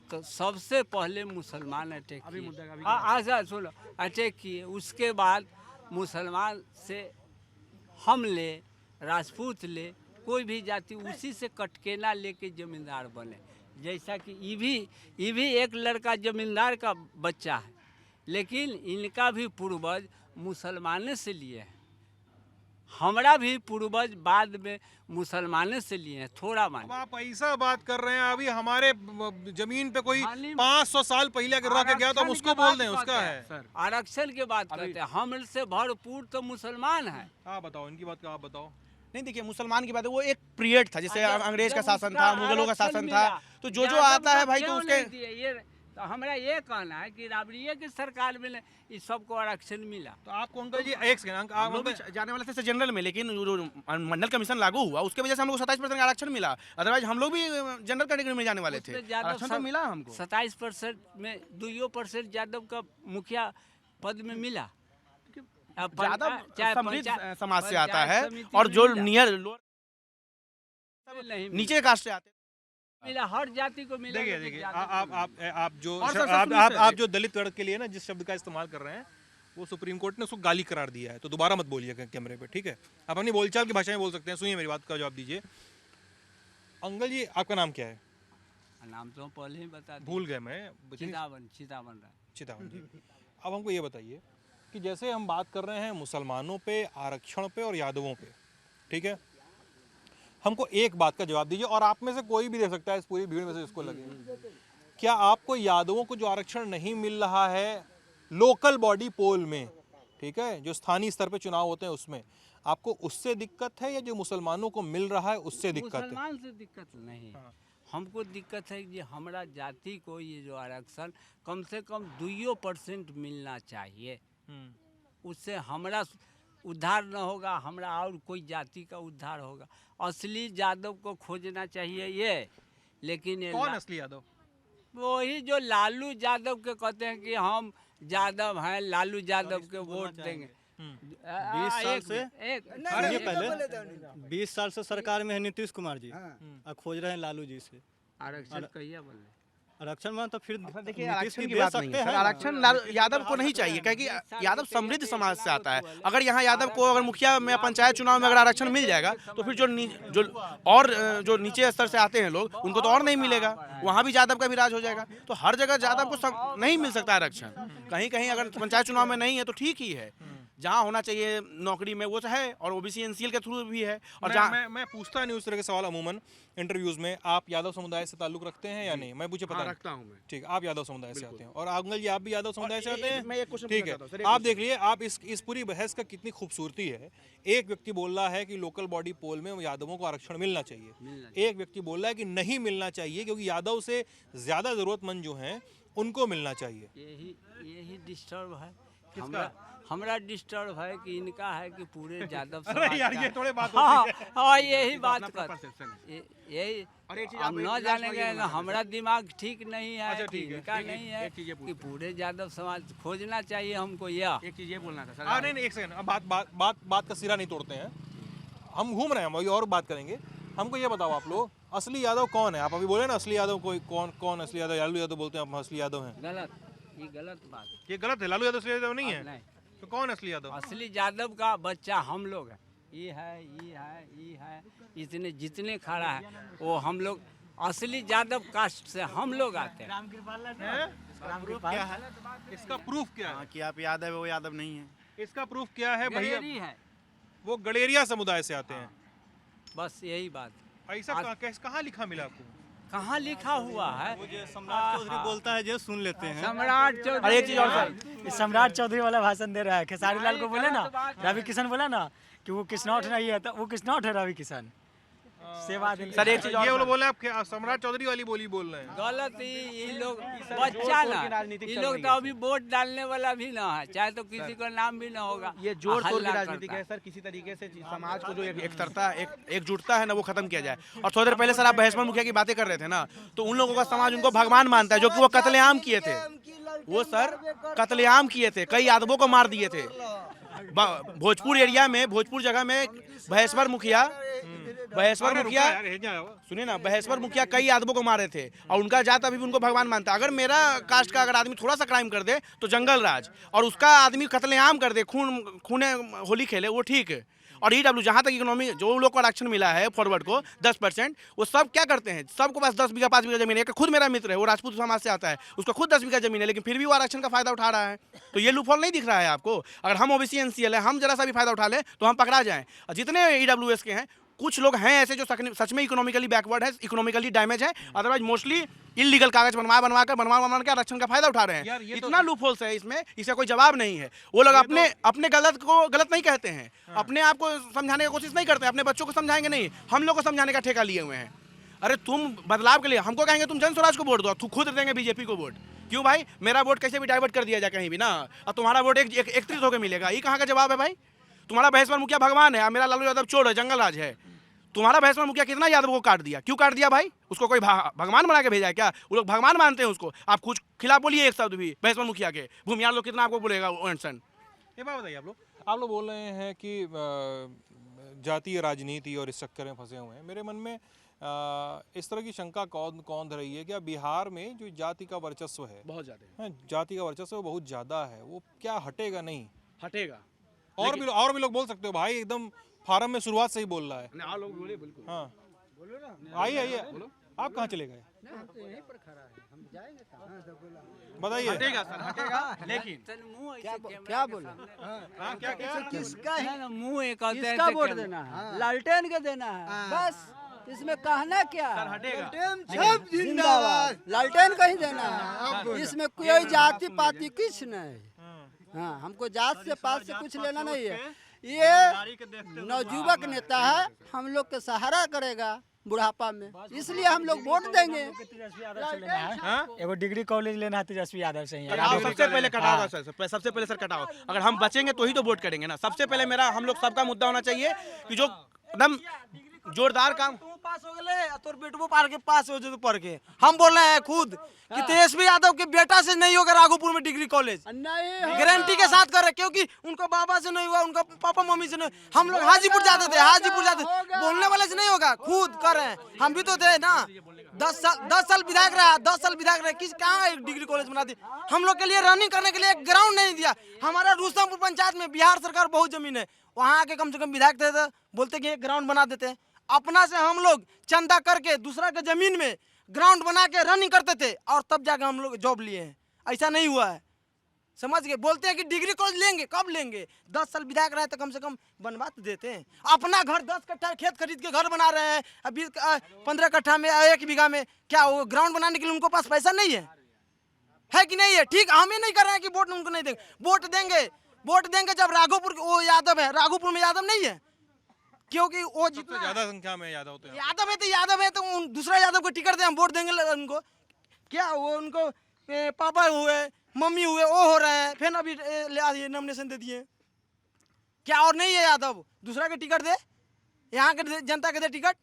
तो सबसे पहले मुसलमान अटैक किए। अच्छा सुनो, अटैक किए, उसके बाद मुसलमान से हम ले, राजपूत ले, कोई भी जाति, उसी से कटकेना लेके जमींदार बने। जैसा कि ये भी एक लड़का जमींदार का बच्चा है, लेकिन इनका भी पूर्वज मुसलमाने से लिए हैं। हमरा भी पूर्वज बाद में मुसलमाने से लिए हैं, थोड़ा मान। अब आप ऐसा बात कर रहे हैं, अभी हमारे जमीन पे कोई 500 साल पहले अगर रह के गया तो हम उसको बोल दें उसका है। आरक्षण के बात करते हैं, हमसे भरपूर तो मुसलमान है। आप बताओ, इनकी बात का आप बताओ। नहीं, देखिए मुसलमान की बात है, वो एक पीरियड था, जैसे अंग्रेज का शासन था, मुगलों का शासन था, तो जो आता है भाई, तो उसके तो हमारा ये कहना है कि राबड़िया की सरकार में इस सबको आरक्षण मिला। तो आपको अंकल जी एक सेकंड, आप लोग भी जाने वाले थे जनरल में, लेकिन जो मंडल कमीशन लागू हुआ उसके वजह से हम लोग 27% आरक्षण मिला। अदरवाइज हम लोग भी जनरल कैटेगरी में जाने वाले थे, आरक्षण तो मिला हमको। 27% में 2% यादव का मुखिया पद में मिला। यादव समृद्ध समाज से आता है, और जो नियर नीचे कास्ट से आते मिला, हर जाति को मिला। देखिए आप जो दलित वर्ग के लिए ना जिस शब्द का इस्तेमाल कर रहे हैं, वो सुप्रीम कोर्ट ने उसको गाली करार दिया है, तो दोबारा मत बोलिए कैमरे पे, ठीक है? आप अपनी बोलचाल की भाषा में बोल सकते हैं। सुनिए मेरी बात का जवाब दीजिए। अंकल जी, आपका नाम क्या है? नाम तो पहले ही बता भूल गए मैं। चितावन जी। अब हमको ये बताइए कि जैसे हम बात कर रहे हैं मुसलमानों पे, आरक्षण पे और यादवों पे, ठीक है, हमको एक बात का जवाब दीजिए, और आप में से कोई भी दे सकता है इस पूरी भीड़ में से जिसको लगे। क्या आपको यादवों को जो आरक्षण नहीं मिल रहा है लोकल बॉडी पोल में, ठीक है, जो स्थानीय स्तर पे चुनाव होते हैं उसमें, आपको उससे दिक्कत है, या जो मुसलमानों को मिल रहा है उससे दिक्कत है? मुसलमान से दिक्कत नहीं, हमको दिक्कत है कि हमारा जाति को ये जो आरक्षण कम से कम 2% मिलना चाहिए। उससे हमारा उद्धार न होगा, हमारा और कोई जाति का उद्धार होगा। असली यादव को खोजना चाहिए ये, लेकिन कौन असली यादव? वही जो लालू यादव के कहते हैं कि हम यादव हैं, लालू यादव के वोट देंगे। 20 साल से सरकार में है नीतीश कुमार जी, और खोज रहे हैं लालू जी से आरक्षण। कहिए बोले आरक्षण में, तो फिर देखिए आरक्षण की बात नहीं है सर, आरक्षण यादव को नहीं चाहिए, क्योंकि यादव समृद्ध समाज से आता है। अगर यहाँ यादव को अगर मुखिया में, पंचायत चुनाव में अगर आरक्षण मिल जाएगा, तो फिर जो नीचे स्तर से आते हैं लोग, उनको तो और नहीं मिलेगा, वहाँ भी यादव का भी राज हो जाएगा। तो हर जगह यादव को नहीं मिल सकता आरक्षण। कहीं कहीं अगर पंचायत चुनाव में नहीं है तो ठीक ही है, जहाँ होना चाहिए नौकरी में वो है, और ओबीसी एनसीएल के थ्रू भी है। और मैं पूछता नहीं उस तरह के सवाल अमूमन इंटरव्यूज में। आप यादव समुदाय से ताल्लुक रखते हैं या नहीं? मैं मुझे पता रखता हूं मैं। ठीक, आप यादव समुदाय से आते हैं, और अंकल जी आप भी यादव समुदाय से आते हैं? मैं एक क्वेश्चन ठीक है, आप देख लिए, आप इस पूरी बहस का कितनी खूबसूरती है। एक व्यक्ति बोल रहा है कि लोकल बॉडी पोल में यादवों को आरक्षण मिलना चाहिए, एक व्यक्ति बोल रहा है कि नहीं मिलना चाहिए, क्योंकि यादव से ज्यादा जरूरतमंद जो हैं उनको मिलना चाहिए। यही डिस्टर्ब है हमरा डिस्टर्ब है कि इनका है कि पूरे यादव समाज यार ये थोड़े बात हाँ यही बात कर, यही हम न जानेंगे ना, हमारा दिमाग ठीक नहीं है। अच्छा, ठीक है, इनका नहीं है कि पूरे यादव समाज खोजना चाहिए हमको। यह एक चीज ये बोलना था सर। नहीं, एक सेकंड, अब बात का सिरा नहीं तोड़ते हैं, हम घूम रहे हैं, वही और बात करेंगे। हमको ये बताओ आप लोग, असली यादव कौन है? आप अभी बोले ना असली यादव कोई कौन असली यादव? लालू यादव बोलते हैं हम असली यादव हैं। गलत, ये गलत बात, ये गलत है। लालू यादव असली यादव नहीं है? नहीं। तो कौन असली यादव? असली यादव का बच्चा हम लोग है, ये है, इतने जितने खड़ा है वो हम लोग असली यादव कास्ट से हम लोग आते हैं। क्या है इसका प्रूफ? क्या है कि आप यादव है, वो यादव नहीं है? इसका प्रूफ क्या है भैया? है वो गडेरिया समुदाय से आते हैं। बस यही बात। ऐसा कहाँ लिखा मिला आपको? कहाँ लिखा हुआ है? सम्राट चौधरी बोलता है जो सुन लेते हैं। सम्राट और चौधरी एक चीज और सर, सम्राट चौधरी वाला भाषण दे रहा है। खेसारी लाल को बोले ना, रवि किशन बोला ना कि वो किसनौट नहीं है, तो वो किसनौट है रवि किशन। सेवा दिन सर एक चीज और ये सर। वो बोले आप सम्राट चौधरी वाली बोली बोल रहे हैं। गलत ही ये लोग बच्चा जोड़-तोड़ की ना, राजनीति ये चल लोग रही तो है। अभी वोट डालने वाला भी ना है, चाहे तो किसी का नाम भी ना होगा। ये जोड़ तोड़ की हल्ला राजनीति करता है सर। किसी तरीके से समाज को जो एकता एकजुटता है ना, वो खत्म किया जाए। और थोड़ी देर पहले सर आप बहसमन मुखिया की बातें कर रहे थे ना, तो उन लोगों का समाज उनको भगवान मानता है, जो कि वो कत्लेआम किए थे। वो सर कत्लेआम किए थे, कई यादवों को मार दिए थे। भोजपुर एरिया में, भोजपुर जगह में बहेश्वर मुखिया सुनिए ना, बहेश्वर मुखिया कई यादवों को मारे थे, और उनका जात अभी भी उनको भगवान मानता है। अगर मेरा कास्ट का अगर आदमी थोड़ा सा क्राइम कर दे तो जंगल राज, और उसका आदमी कत्लेआम कर दे, खूने होली खेले, वो ठीक है। और ईडब्ल्यू जहाँ तक इकोनॉमी जो लोग को आरक्षण मिला है फॉरवर्ड को 10%, वो सब क्या करते हैं, सबको पास 10 बीघा 5 बीघा जमीन है। खुद मेरा मित्र है, वो राजपूत समाज से आता है, उसको खुद 10 बीघा जमीन है, लेकिन फिर भी वो आरक्षण का फायदा उठा रहा है। तो ये लूपहोल नहीं दिख रहा है आपको? अगर हम ओबीसी एनसीएल है, हम जरा सा भी फायदा उठा लें तो हम पकड़ा जाएं। और जितने ईडब्ल्यूएस के हैं, कुछ लोग हैं ऐसे जो सच में इकोनॉमिकली बैकवर्ड है, इकोनॉमिकली डैमेज है, अदरवाइज मोस्टली इलीगल कागज बनवा के आरक्षण का फायदा उठा रहे हैं। इतना लूपहोल्स है इसमें, इसका कोई जवाब नहीं है। वो लोग अपने गलत को गलत नहीं कहते हैं, अपने आप को समझाने की कोशिश नहीं करते, अपने बच्चों को समझाएंगे नहीं, हम लोग को समझाने का ठेका लिए हुए हैं। अरे तुम बदलाव के लिए हमको कहेंगे तुम जन स्वराज को वोट दो, तू खुद देंगे बीजेपी को वोट। क्यों भाई? मेरा वोट कैसे भी डाइवर्ट कर दिया जाए कहीं भी ना, और तुम्हारा वोट एकत्रित होकर मिलेगा। ये कहाँ का जवाब है भाई? तुम्हारा बहेश्वर मुखिया भगवान है, मेरा लालू यादव चोर है, जंगल राज है। तुम्हारा बहेश्वर मुखिया कितना यादव को काट दिया? क्यों काट दिया भाई? उसको कोई भगवान बना के भेजा है क्या? वो लोग भगवान मानते हैं उसको। आप कुछ खिलाफ बोलिए एक शब्द भी बहेश्वर मुखिया के, भूमियार लोग कितना आपको बोलेगा एंसन। ये बात बताइए, आप लोग बोल रहे हैं कि जातीय राजनीति और इस चक्कर में फंसे हुए हैं। मेरे मन में इस तरह की शंका कौन रही है, क्या बिहार में जो जाति का वर्चस्व है, बहुत ज्यादा है, जाति का वर्चस्व बहुत ज्यादा है, वो क्या हटेगा? नहीं हटेगा। और भी लोग बोल सकते हो भाई, एकदम फार्म में शुरुआत से ही बोल रहा है। आप लोग बोले बिल्कुल। हाँ आइए, आप कहाँ चले गए? बताइए। हटेगा सर, हटेगा, लेकिन क्या बोला? किसका है? मुँह एक किसका वोट देना है? लालटेन के देना है, बस। इसमें कहना क्या? सर हटेगा। सब जिंदाबाद, लालटेन का ही देना है। इसमें कोई जाति पाति कुछ नहीं। हाँ, हमको जात से पात से कुछ लेना नहीं है। ये नवयुवक नेता है, हम लोग के सहारा करेगा बुढ़ापा में, इसलिए हम लोग वोट देंगे। एगो डिग्री कॉलेज लेना है तेजस्वी यादव से ही। सबसे पहले कटाओ सर, सबसे पहले सर कटाओ। अगर हम बचेंगे तो ही तो वोट करेंगे ना। सबसे पहले हम लोग सबका मुद्दा होना चाहिए कि जो एकदम जोरदार काम पास हो गए, तोर बेटबो पार के पास हो जो पढ़ के। हम बोल रहे हैं खुद कि तेजस्वी यादव के बेटा से नहीं होगा राघोपुर में डिग्री कॉलेज, गारंटी के साथ कर रहे, क्योंकि उनको बाबा से नहीं हुआ, उनका पापा मम्मी से नहीं। हम लोग हाजीपुर जाते थे, बोलने वाले से नहीं होगा, खुद कर रहे हैं। हम भी तो थे ना, 10 साल विधायक रहा, 10 साल विधायक रहे, किस कहाँ एक डिग्री कॉलेज बना दी? हम लोग के लिए रनिंग करने के लिए एक ग्राउंड नहीं दिया। हमारा रुस्तमपुर पंचायत में बिहार सरकार बहुत जमीन है, वहाँ आके कम से कम विधायक थे तो बोलते कि एक ग्राउंड बना देते हैं। अपना से हम लोग चंदा करके दूसरा के जमीन में ग्राउंड बना के रनिंग करते थे, और तब जाके हम लोग जॉब लिए हैं। ऐसा नहीं हुआ है, समझ गए? बोलते हैं कि डिग्री कॉलेज लेंगे, कब लेंगे? 10 साल विधायक रहे तो कम से कम बनवा तो देते हैं। अपना घर 10 कट्ठा खेत खरीद के घर बना रहे हैं, अभी 15 कट्ठा में 1 बीघा में, क्या वो ग्राउंड बनाने के लिए उनको पास पैसा नहीं है कि नहीं है? ठीक, हमें नहीं कर रहे हैं कि वोट उनको नहीं देंगे। वोट देंगे जब राघोपुर वो यादव है, राघोपुर में यादव नहीं है, क्योंकि वो जितना ज्यादा संख्या में यादव होते हैं। यादव है तो दूसरा यादव को टिकट दे, हम वोट देंगे उनको। क्या वो उनको पापा हुए, मम्मी हुए, वो हो रहे हैं, फिर अभी ले नॉमिनेशन दे दिए। क्या और नहीं है यादव? दूसरा के टिकट दे, यहाँ के जनता के दे टिकट,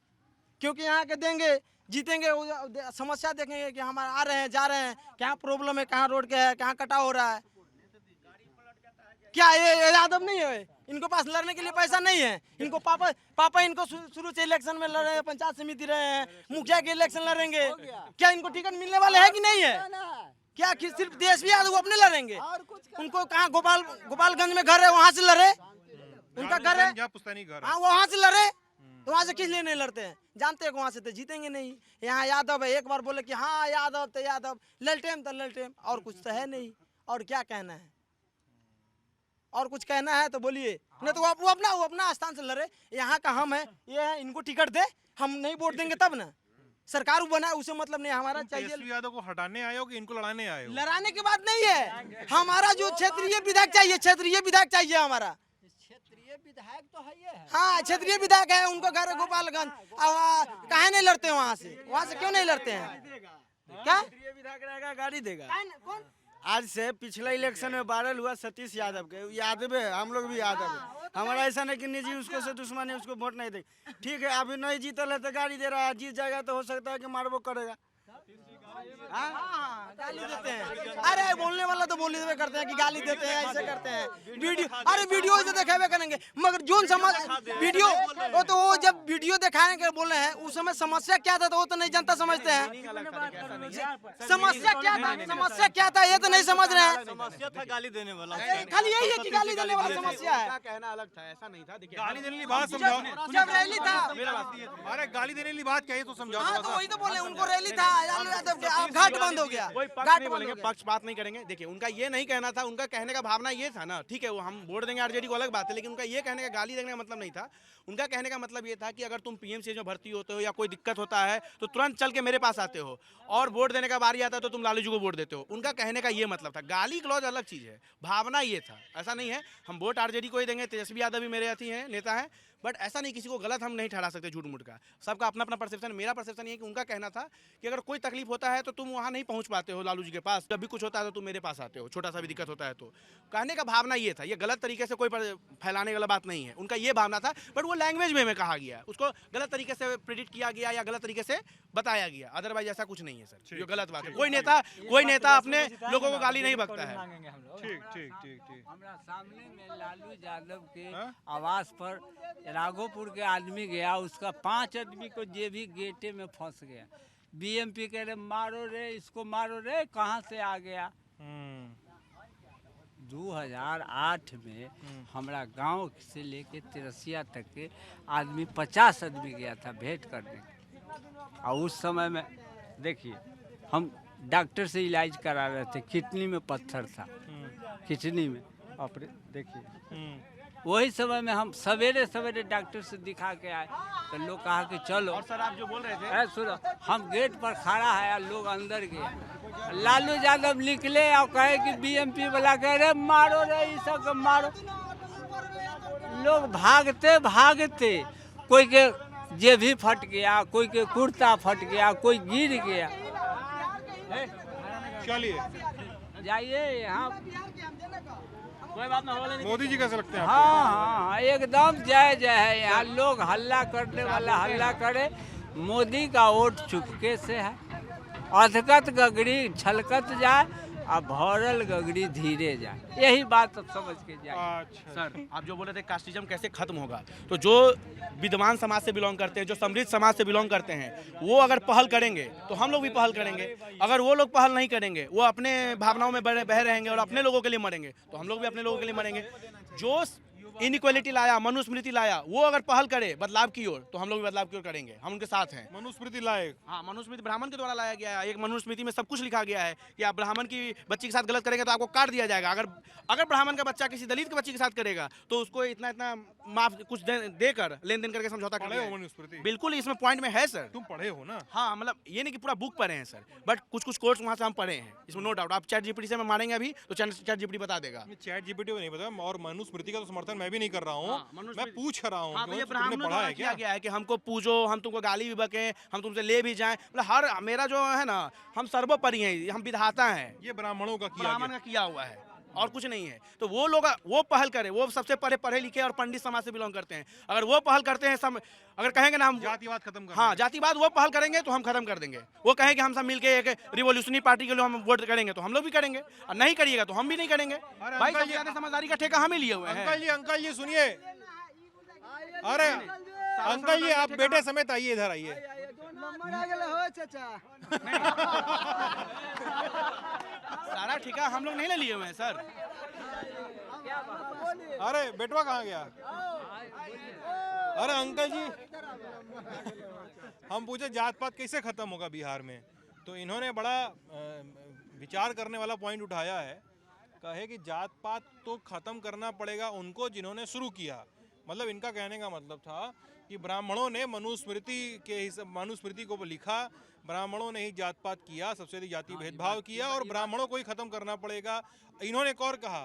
क्योंकि यहाँ के देंगे जीतेंगे, समस्या देखेंगे कि हमारे आ रहे हैं जा रहे हैं, क्या प्रॉब्लम है, कहाँ रोड के है, कहाँ कटाव हो रहा है। क्या ये यादव नहीं है? इनको पास लड़ने के लिए पैसा नहीं है। इनको पापा इनको शुरू से इलेक्शन में लड़ रहे हैं, पंचायत समिति रहे हैं, मुखिया के इलेक्शन लड़ेंगे। क्या इनको टिकट मिलने वाले है कि नहीं है? क्या सिर्फ तेजस्वी यादव अपने लड़ेंगे? उनको कहाँ गोपालगंज में घर है, वहाँ से लड़े, उनका घर है, हाँ वहाँ से लड़े, तो वहाँ से किस लिए नहीं लड़ते हैं? जानते हैं वहाँ से तो जीतेंगे नहीं। यहाँ यादव है, एक बार बोले कि हाँ यादव तो यादव, ललटेम तो ललटेम, और कुछ तो है नहीं। और क्या कहना है? और कुछ कहना है तो बोलिए, नहीं तो वो अपना स्थान से लड़े। यहाँ का हम है, ये है, इनको टिकट दे, हम नहीं वोट देंगे तब ना। सरकार बना उसे मतलब नहीं, हमारा चाहिए तेजस्वी यादव को हटाने आए हो कि इनको लड़ाने आए हो? लड़ाने की बात नहीं है, हमारा जो क्षेत्रीय विधायक चाहिए, क्षेत्रीय विधायक चाहिए हमारा। क्षेत्रीय विधायक तो है ये है। हाँ क्षेत्रीय विधायक है, उनको घर है गोपालगंज। काहे नहीं लड़ते हैं वहाँ से क्यों नहीं लड़ते हैं? क्या विधायक रहेगा, गाड़ी देगा। कौन? आज से पिछले इलेक्शन में वायरल हुआ सतीश यादव के, यादव है, हम लोग भी यादव है। हमारा ऐसा नहीं कि निजी उसको से दुश्मन है, उसको वोट नहीं दे। ठीक है, अभी नहीं जीतल है तो गाड़ी दे रहा है, जीत जाएगा तो हो सकता है कि मारबो करेगा। गाली देते हैं, अरे बोलने वाला तो बोल देवे करते हैं कि गाली देते हैं, ऐसे करते हैं। वीडियो, अरे वीडियो से दिखावे करेंगे, मगर जोन समझ वीडियो वो तो वो जब वीडियो दिखाने के बोले हैं उस समय समस्या क्या था तो वो तो नहीं जनता समझते हैं। समस्या क्या था ये तो नहीं समझ रहे हैं। समस्या था गाली देने वाला, खाली यही है कि गाली देने वाला समस्या है। कहना अलग था, ऐसा नहीं था। देखिए गाली देने की बात समझाओ। जब रैली था, अरे गाली देने की बात क्या है तो समझाओ हाँ थोड़ा तो सा। वही तो बोले, उनको रैली था लालू यादव के, अब घाट बंद हो गया। कोई पक्ष घाट नहीं बंद बोलेंगे, हो गया। पक्ष बात नहीं करेंगे। देखिए उनका ये नहीं कहना था, उनका कहने का भावना ये था ना, ठीक है वो हम वोट देंगे आरजेडी को अलग बात है, लेकिन उनका ये कहने का गाली देने का मतलब नहीं था। उनका कहने का मतलब ये था कि अगर तुम पीएमसीएच में भर्ती होते हो या कोई दिक्कत होता है तो तुरंत चल के मेरे पास आते हो, और वोट देने का बारी आता है तो तुम लालू जी को वोट देते हो। उनका कहने का ये मतलब था। गाली क्लॉज अलग चीज़ है, भावना ये था। ऐसा नहीं है हम वोट आरजेडी को ही देंगे, तेजस्वी यादव भी मेरे अथी हैं, नेता हैं, बट ऐसा नहीं किसी को गलत हम नहीं ठहरा सकते झूठ मूठ का। सबका अपना अपना परसेप्शन। मेरा परसेप्शन ये है कि उनका कहना था कि अगर कोई तकलीफ होता है तो तुम वहाँ नहीं पहुँच पाते हो लालू जी के पास, जब भी कुछ होता है तो तुम मेरे पास आते हो, छोटा सा भी दिक्कत होता है तो। कहने का भावना ये था, ये गलत तरीके से कोई फैलाने वाला बात नहीं है। उनका ये भावना था, बट वो लैंग्वेज में कहा गया, उसको गलत तरीके से प्रेडिक्ट किया गया या गलत तरीके से बताया गया। अदरवाइज ऐसा कुछ नहीं है सर, जो गलत बात है। कोई नेता अपने लोगों को गाली नहीं बकता है। ठीक ठीक ठीक ठीक। हमारा सामने में लालू यादव के आवास पर राघोपुर के आदमी गया, उसका 5 आदमी को जे भी गेटे में फंस गया। बीएमपी कह रहे मारो रे इसको, मारो रे, कहाँ से आ गया। 2008 में हमारा गांव से लेके तिरसिया तक के आदमी 50 आदमी गया था भेंट करने। और उस समय में देखिए हम डॉक्टर से इलाज करा रहे थे, किडनी में पत्थर था, किडनी में देखिए। वही समय में हम सवेरे सवेरे डॉक्टर से दिखा के आए तो लोग कहा कि चलो। और सर आप जो बोल रहे थे, सुनो, हम गेट पर खड़ा है और लोग अंदर गए। लालू यादव निकले और कहे कि बीएमपी वाला कह रहे मारो रे ये सब मारो। लोग भागते भागते, कोई के जेबी फट गया, कोई के कुर्ता फट गया, कोई गिर गया। चलिए जाइए यहाँ कोई बात ना, मोदी जी कैसे लगते हैं? हाँ, एकदम जय जय है। यहाँ लोग हल्ला करने वाला हल्ला करे। मोदी का वोट चुपके से है, अधकत गगरी छलकत जाए और भरल गगरी धीरे जाए, यही बात अब समझ के जाए। अच्छा सर आप जो बोल रहे थे कास्टिज्म कैसे खत्म होगा, तो जो विद्वान समाज से बिलोंग करते हैं, जो समृद्ध समाज से बिलोंग करते हैं, वो अगर पहल करेंगे तो हम लोग भी पहल करेंगे। अगर वो लोग पहल नहीं करेंगे, वो अपने भावनाओं में बह रहेंगे और अपने लोगों के लिए मरेंगे, तो हम लोग भी अपने लोगों के लिए मरेंगे। जो इनइक्वालिटी लाया, मनुस्मृति लाया, वो अगर पहल करे बदलाव की ओर, तो हम लोग भी बदलाव की ओर करेंगे, हम उनके साथ हैं। मनुस्मृति लायक, हाँ मनुस्मृति ब्राह्मण के द्वारा लाया गया है। एक मनुस्मृति में सब कुछ लिखा गया है कि आप ब्राह्मण की बच्ची के साथ गलत करेंगे तो आपको काट दिया जाएगा। अगर ब्राह्मण का बच्चा किसी दलित की बच्ची के साथ करेगा तो उसको इतना माफ कुछ देकर लेन देन करके समझौता कर पढ़े हो दिया है। मनुस्मृति? बिल्कुल इसमें पॉइंट में है सर। तुम पढ़े हो ना? हाँ मतलब ये नहीं कि पूरा बुक पढ़े हैं सर, बट कुछ कुछ कोर्स वहाँ से हम पढ़े हैं, इसमें नो डाउट। आप चैट जीपीटी से मारेंगे अभी तो चैट जीपीटी बता देगा। चैट जीपीटी को नहीं पता, और मनुस्मृति का तो समर्थन मैं भी नहीं कर रहा हूँ। मनुस्मृति- मैं पूछ रहा हूँ हाँ तो ये तुमने ब्राह्मणों पढ़ा द्वारा है किया क्या? गया है कि हमको पूजो, हम तुमको गाली भी बकें, हम तुमसे ले भी जाएं, मतलब हर मेरा जो है ना, हम सर्वोपरि हैं, हम विधाता हैं। ये ब्राह्मणों का किया ब्राह्मण गया। का किया हुआ है और कुछ नहीं है। तो वो लोग वो पहल करें, वो सबसे पढ़े लिखे और पंडित समाज से बिलोंग करते हैं। अगर वो पहल करते हैं, अगर कहेंगे ना हम जातिवाद खत्म करना हाँ है। जातिवाद वो पहल करेंगे तो हम खत्म कर देंगे। वो कहें कि हम सब मिलके एक रिवोल्यूशनरी पार्टी के लिए हम वोट करेंगे तो हम लोग भी करेंगे, और नहीं करिएगा तो हम भी नहीं करेंगे। भाई सबसे ज्यादा समझदारी का ठेका हम ही लिए हुए हैं। अंकल जी सुनिए। अरे अंकल जी आप बेटे समेत आइए, इधर आइए। सारा ठेका हम लोग नहीं ले लिए हुए हैं सर। अरे बेटवा कहाँ गया? अरे अंकल जी, हम पूछे जात पात कैसे खत्म होगा बिहार में, तो इन्होंने बड़ा विचार करने वाला पॉइंट उठाया है। कहे कि जात पात तो खत्म करना पड़ेगा उनको जिन्होंने शुरू किया। मतलब इनका कहने का मतलब था कि ब्राह्मणों ने मनुस्मृति को लिखा, ब्राह्मणों ने ही जात पात किया, सबसे अधिक जाति भेदभाव किया और ब्राह्मणों को ही खत्म करना पड़ेगा। इन्होंने एक और कहा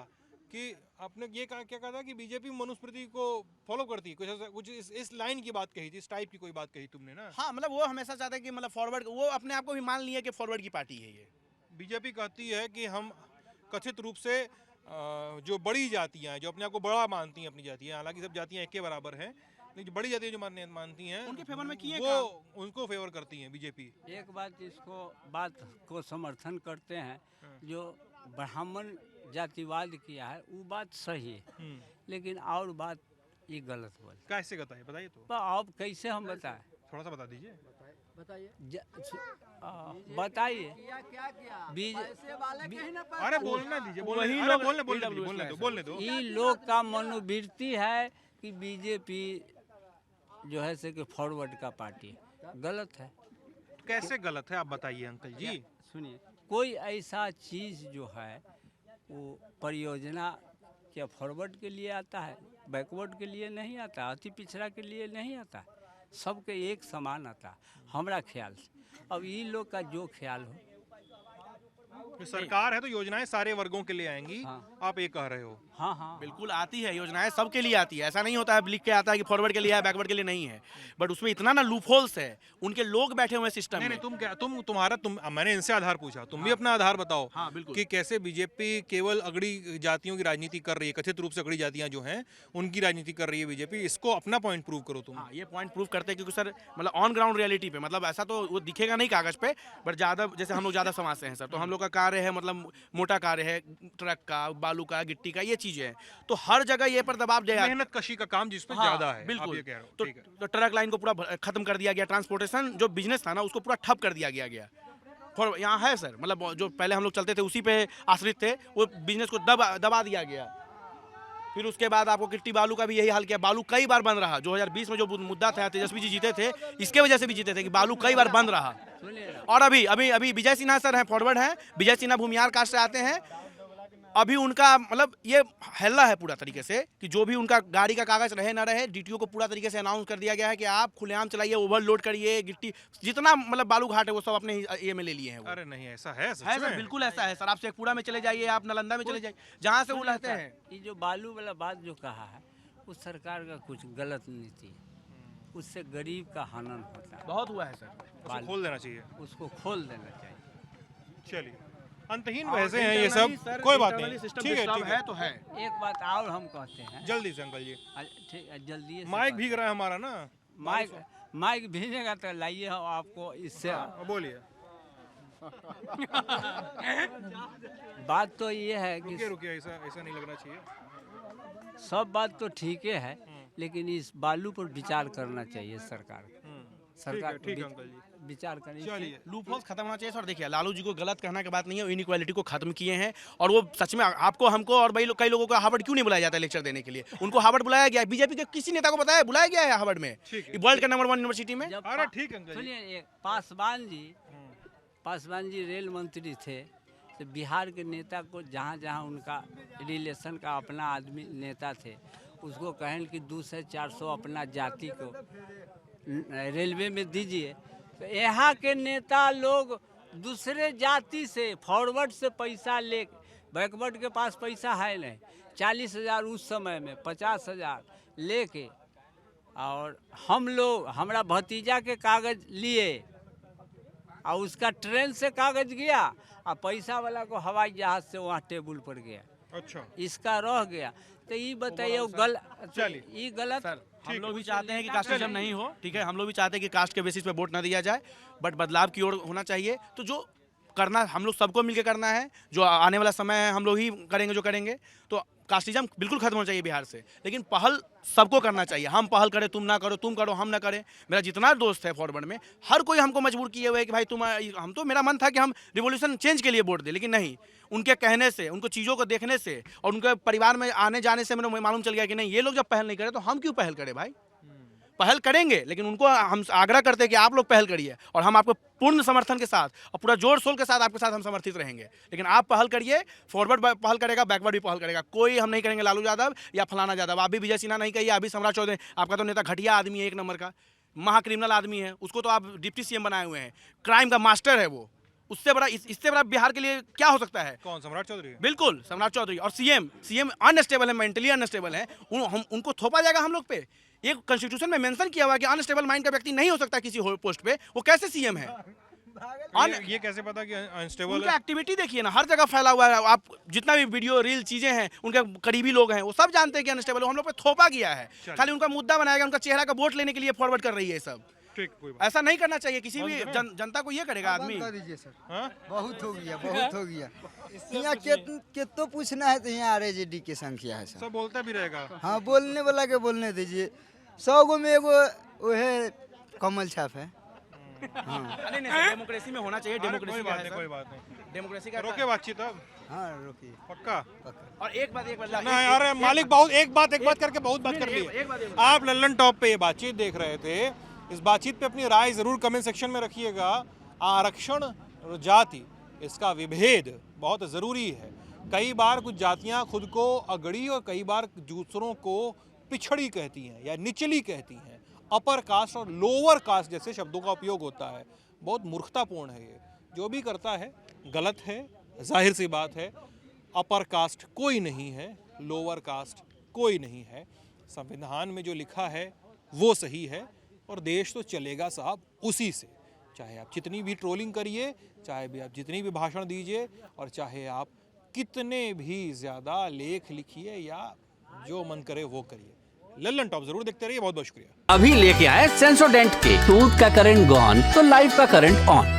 कि आपने ये कहा, क्या कहा था कि बीजेपी मनुस्मृति को फॉलो करती है, कुछ इस लाइन की बात कही थी, इस टाइप की कोई बात कही तुमने ना। हाँ मतलब वो हमेशा चाहते हैं कि मतलब फॉरवर्ड, वो अपने आप को भी मान लिया कि फॉरवर्ड की पार्टी है ये। बीजेपी कहती है कि हम कथित रूप से जो बड़ी जातियां हैं, जो अपने आप को बड़ा मानती हैं अपनी जातियां, हालांकि सब जातियां एक के बराबर हैं, लेकिन जो बड़ी जातियां जो मानती हैं उनके फेवर में किए वो उनको फेवर करती हैं बीजेपी। एक बात को समर्थन करते हैं, जो ब्राह्मण जातिवाद किया है वो बात सही है, लेकिन और बात ये गलत बोल। कैसे बताइए तो अब कैसे हम बताएं? थोड़ा सा बता दीजिए। बताइए। अरे बोलना दीजिए, बोलने दो। ये लोग का मनोवृत्ति है कि बीजेपी जो है से कि फॉरवर्ड का पार्टी है, गलत है। कैसे गलत है आप बताइए अंकल जी। सुनिए, कोई ऐसा चीज़ जो है वो परियोजना क्या फॉरवर्ड के लिए आता है, बैकवर्ड के लिए नहीं आता, अति पिछड़ा के लिए नहीं आता, सबके एक समान आता हमरा ख्याल से। अब ये लोग का जो ख्याल हो, सरकार है तो योजनाएं सारे वर्गों के लिए आएंगी। हाँ। आप ये कह रहे हो। हाँ, बिल्कुल आती है, योजनाएं सबके लिए आती है, ऐसा नहीं होता है लिख के आता है कि फॉरवर्ड के लिए है बैकवर्ड के लिए नहीं है, बट उसमें इतना ना लूप होल्स है, उनके लोग बैठे हुए सिस्टम में। नहीं, मैंने इनसे आधार पूछा, तुम भी अपना आधार बताओ। हाँ, बिल्कुल। कि कैसे बीजेपी केवल अगड़ी जातियों की राजनीति कर रही है, कथित रूप से अगड़ी जातियां जो हैं उनकी राजनीति कर रही है बीजेपी, इसको अपना पॉइंट प्रूव करो तुम। हाँ, ये पॉइंट प्रूव करते हैं क्योंकि सर मतलब ऑन ग्राउंड रियलिटी पे, मतलब ऐसा तो वो दिखेगा नहीं कागज पे, बट ज़्यादा जैसे हम लोग ज़्यादा समाज से हैं सर, तो हम लोग का कार्य है मतलब मोटा कार्य है, ट्रक का, बालू का, गिट्टी का, ये चीज़ें हैं, तो हर जगह ये पर दबाव जाएगा। मेहनत कशी का काम जिसपे हाँ, ज्यादा है, बिल्कुल। आप ये कह रहे हो, तो, ठीक है। तो ट्रक लाइन को पूरा खत्म कर दिया गया, ट्रांसपोर्टेशन जो बिजनेस था ना उसको पूरा ठप कर दिया गया। और यहाँ है सर, मतलब जो पहले हम लोग चलते थे उसी पे आश्रित थे, वो बिजनेस को दबा दिया गया। फिर उसके बाद आपको गिट्टी बालू का भी यही हाल किया, बालू कई बार बंद रहा। 2020 में जो मुद्दा था, तेजस्वी जी जीते थे, इसके वजह से भी जीते थे कि बालू कई बार बंद रहा। और अभी विजय सिन्हा सर हैं, फॉरवर्ड हैं, विजय सिन्हा भूमिहार कास्ट से आते हैं, अभी उनका मतलब ये हल्ला है पूरा तरीके से कि जो भी उनका गाड़ी का कागज रहे ना रहे, डीटीओ को पूरा तरीके से अनाउंस कर दिया गया है कि आप खुलेआम चलाइए, ओवरलोड करिए, गिट्टी जितना मतलब बालू घाट है वो सब अपने ये में ले लिए हैं। अरे नहीं, ऐसा है सर, बिल्कुल ऐसा है सर। आप शेखपुरा में चले जाइए, आप नालंदा में चले जाइए, जहाँ से वो रहते हैं। ये जो बालू वाला बात जो कहा है, उस सरकार का कुछ गलत नीति है, उससे गरीब का हनन होता है। बहुत हुआ है सर, उसको खोल देना चाहिए। उसको खोल देना चाहिए। चलिए, अंतहीन वैसे हैं ये सब, कोई बात नहीं, ठीक है तो है। एक बात और हम कहते हैं, जल्दी से अंकल जी, ठीक है, जल्दी से माइक भीग रहा है हमारा ना। माइक भीगेगा तो लाइए हम आपको इससे। बोलिए। बात तो ये है कि रुकिए, ऐसा नहीं लगना चाहिए। सब बात तो ठीक है, लेकिन इस बालू पर विचार करना चाहिए सरकार ठीक है अंकल जी, विचार करें। लूप होल्स खत्म होना चाहिए सर। देखिए, लालू जी को गलत कहना की बात नहीं है, इनइक्वालिटी को खत्म किए हैं, और वो सच में आपको, हमको और कई लोगों को हार्वर्ड क्यों नहीं बुलाया जाता है लेक्चर देने के लिए? उनको हार्वर्ड बुलाया गया है, बीजेपी के किसी नेता को बताया बुलाया गया है हार्वर्ड में, वर्ल्ड का नंबर 1 यूनिवर्सिटी में। अरे ठीक अंकल, सुनिए, पासवान जी रेल मंत्री थे, तो बिहार के नेता को जहाँ जहाँ उनका रिलेशन का अपना आदमी नेता थे, उसको कहें कि 200 से 400 अपना जाति को रेलवे में दीजिए, तो यहाँ के नेता लोग दूसरे जाति से फॉरवर्ड से पैसा ले, बैकवर्ड के पास पैसा है नहीं, 40,000 उस समय में 50,000 लेके, और हम लोग, हमारा भतीजा के कागज लिए और उसका ट्रेन से कागज गया, और पैसा वाला को हवाई जहाज से वहाँ टेबल पर गया। अच्छा, इसका रह गया, तो ये बताइए ये गलत। हम लोग भी चाहते हैं कि कास्टिज्म नहीं हो, ठीक है, हम लोग भी चाहते हैं कि कास्ट के बेसिस पे वोट ना दिया जाए, बट बदलाव की ओर होना चाहिए। तो जो करना हम लोग सबको मिलकर करना है, जो आने वाला समय है हम लोग ही करेंगे जो करेंगे, तो कास्टिज्म बिल्कुल खत्म होना चाहिए बिहार से, लेकिन पहल सबको करना चाहिए। हम पहल करें, तुम ना करो, तुम करो, हम ना करें। मेरा जितना दोस्त है फॉरवर्ड में, हर कोई हमको मजबूर किए हुए है कि भाई तुम, हम तो, मेरा मन था कि हम रिवॉल्यूशन चेंज के लिए वोट दें, लेकिन नहीं, उनके कहने से, उनको चीज़ों को देखने से और उनके परिवार में आने जाने से मैंने मालूम चल गया कि नहीं, ये लोग जब पहल नहीं करें तो हम क्यों पहल करें भाई? पहल करेंगे, लेकिन उनको हम आग्रह करते हैं कि आप लोग पहल करिए और हम आपको पूर्ण समर्थन के साथ और पूरा जोर शोर के साथ आपके साथ हम समर्थित रहेंगे। लेकिन आप पहल करिए, फॉरवर्ड पहल करेगा, बैकवर्ड भी पहल करेगा। कोई हम नहीं करेंगे लालू यादव या फलाना यादव। आप भी विजय सिन्हा नहीं कहिए, अभी सम्राट चौधरी, आपका तो नेता घटिया आदमी है, 1 नंबर का महा क्रिमिनल आदमी है, उसको तो आप डिप्टी सीएम बनाए हुए हैं, क्राइम का मास्टर है वो। उससे बड़ा इससे बड़ा बिहार के लिए क्या हो सकता है? कौन, सम्राट चौधरी? बिल्कुल सम्राट चौधरी। और सीएम अनस्टेबल है, मेंटली अनस्टेबल है, उनको थोपा जाएगा हम लोग पे। ये कॉन्स्टिट्यूशन में मेंशन किया हुआ है कि अनस्टेबल माइंड का व्यक्ति नहीं हो सकता किसी पोस्ट पे, वो कैसे सीएम है? ये कैसे पता कि अनस्टेबल उनका एक्टिविटी देखिए ना, हर जगह फैला हुआ है। आप जितना भी वीडियो रील चीजें हैं, उनके करीबी लोग हैं, वो सब जानते हैं कि अनस्टेबल, हम लोग पे थोपा गया है। खाली उनका मुद्दा बनाया गया, उनका चेहरा का वोट लेने के लिए फॉरवर्ड कर रही है सब। ठीक, कोई बात। ऐसा नहीं करना चाहिए किसी भी जनता को। ये करेगा आदमी। कर दीजिए सर, हाँ? बहुत हो गया, बहुत हो गया। यहाँ कितो पूछना है तो यहाँ आरजेडी की संख्या है सर। सब बोलता भी रहेगा। हाँ, बोलने वाला के बोलने दीजिए। 100 गो में एगो वो है कमल छाप है। हाँ नहीं, डेमोक्रेसी में होना चाहिए। डेमोक्रेसी कोई का बात है नहीं, सर। कोई बात नहीं। डेमोक्रेसी का रोके बातचीत अब। हाँ, रोकिए पक्का। और एक बात ना यार, मालिक बहुत एक बात करके बहुत बात कर ली। एक बात। आप लल्लन टॉप पे ये बातचीत देख रहे थे। इस बातचीत पे अपनी राय जरूर कमेंट सेक्शन में रखिएगा। आरक्षण और जाति, इसका विभेद बहुत ज़रूरी है। कई बार कुछ जातियां खुद को अगड़ी और कई बार दूसरों को पिछड़ी कहती हैं या निचली कहती हैं। अपर कास्ट और लोअर कास्ट जैसे शब्दों का उपयोग होता है। बहुत मूर्खतापूर्ण है ये। जो भी करता है गलत है, जाहिर सी बात है। अपर कास्ट कोई नहीं है, लोअर कास्ट कोई नहीं है। संविधान में जो लिखा है वो सही है और देश तो चलेगा साहब उसी से। चाहे आप जितनी भी ट्रोलिंग करिए, चाहे भी आप जितनी भी भाषण दीजिए और चाहे आप कितने भी ज़्यादा लेख लिखिए या जो मन करे वो करिए। लल्लन टॉप जरूर देखते रहिए। बहुत बहुत शुक्रिया। अभी लेके आए सेंसोडेंट के टूथ का करंट गॉन तो लाइफ का करंट ऑन।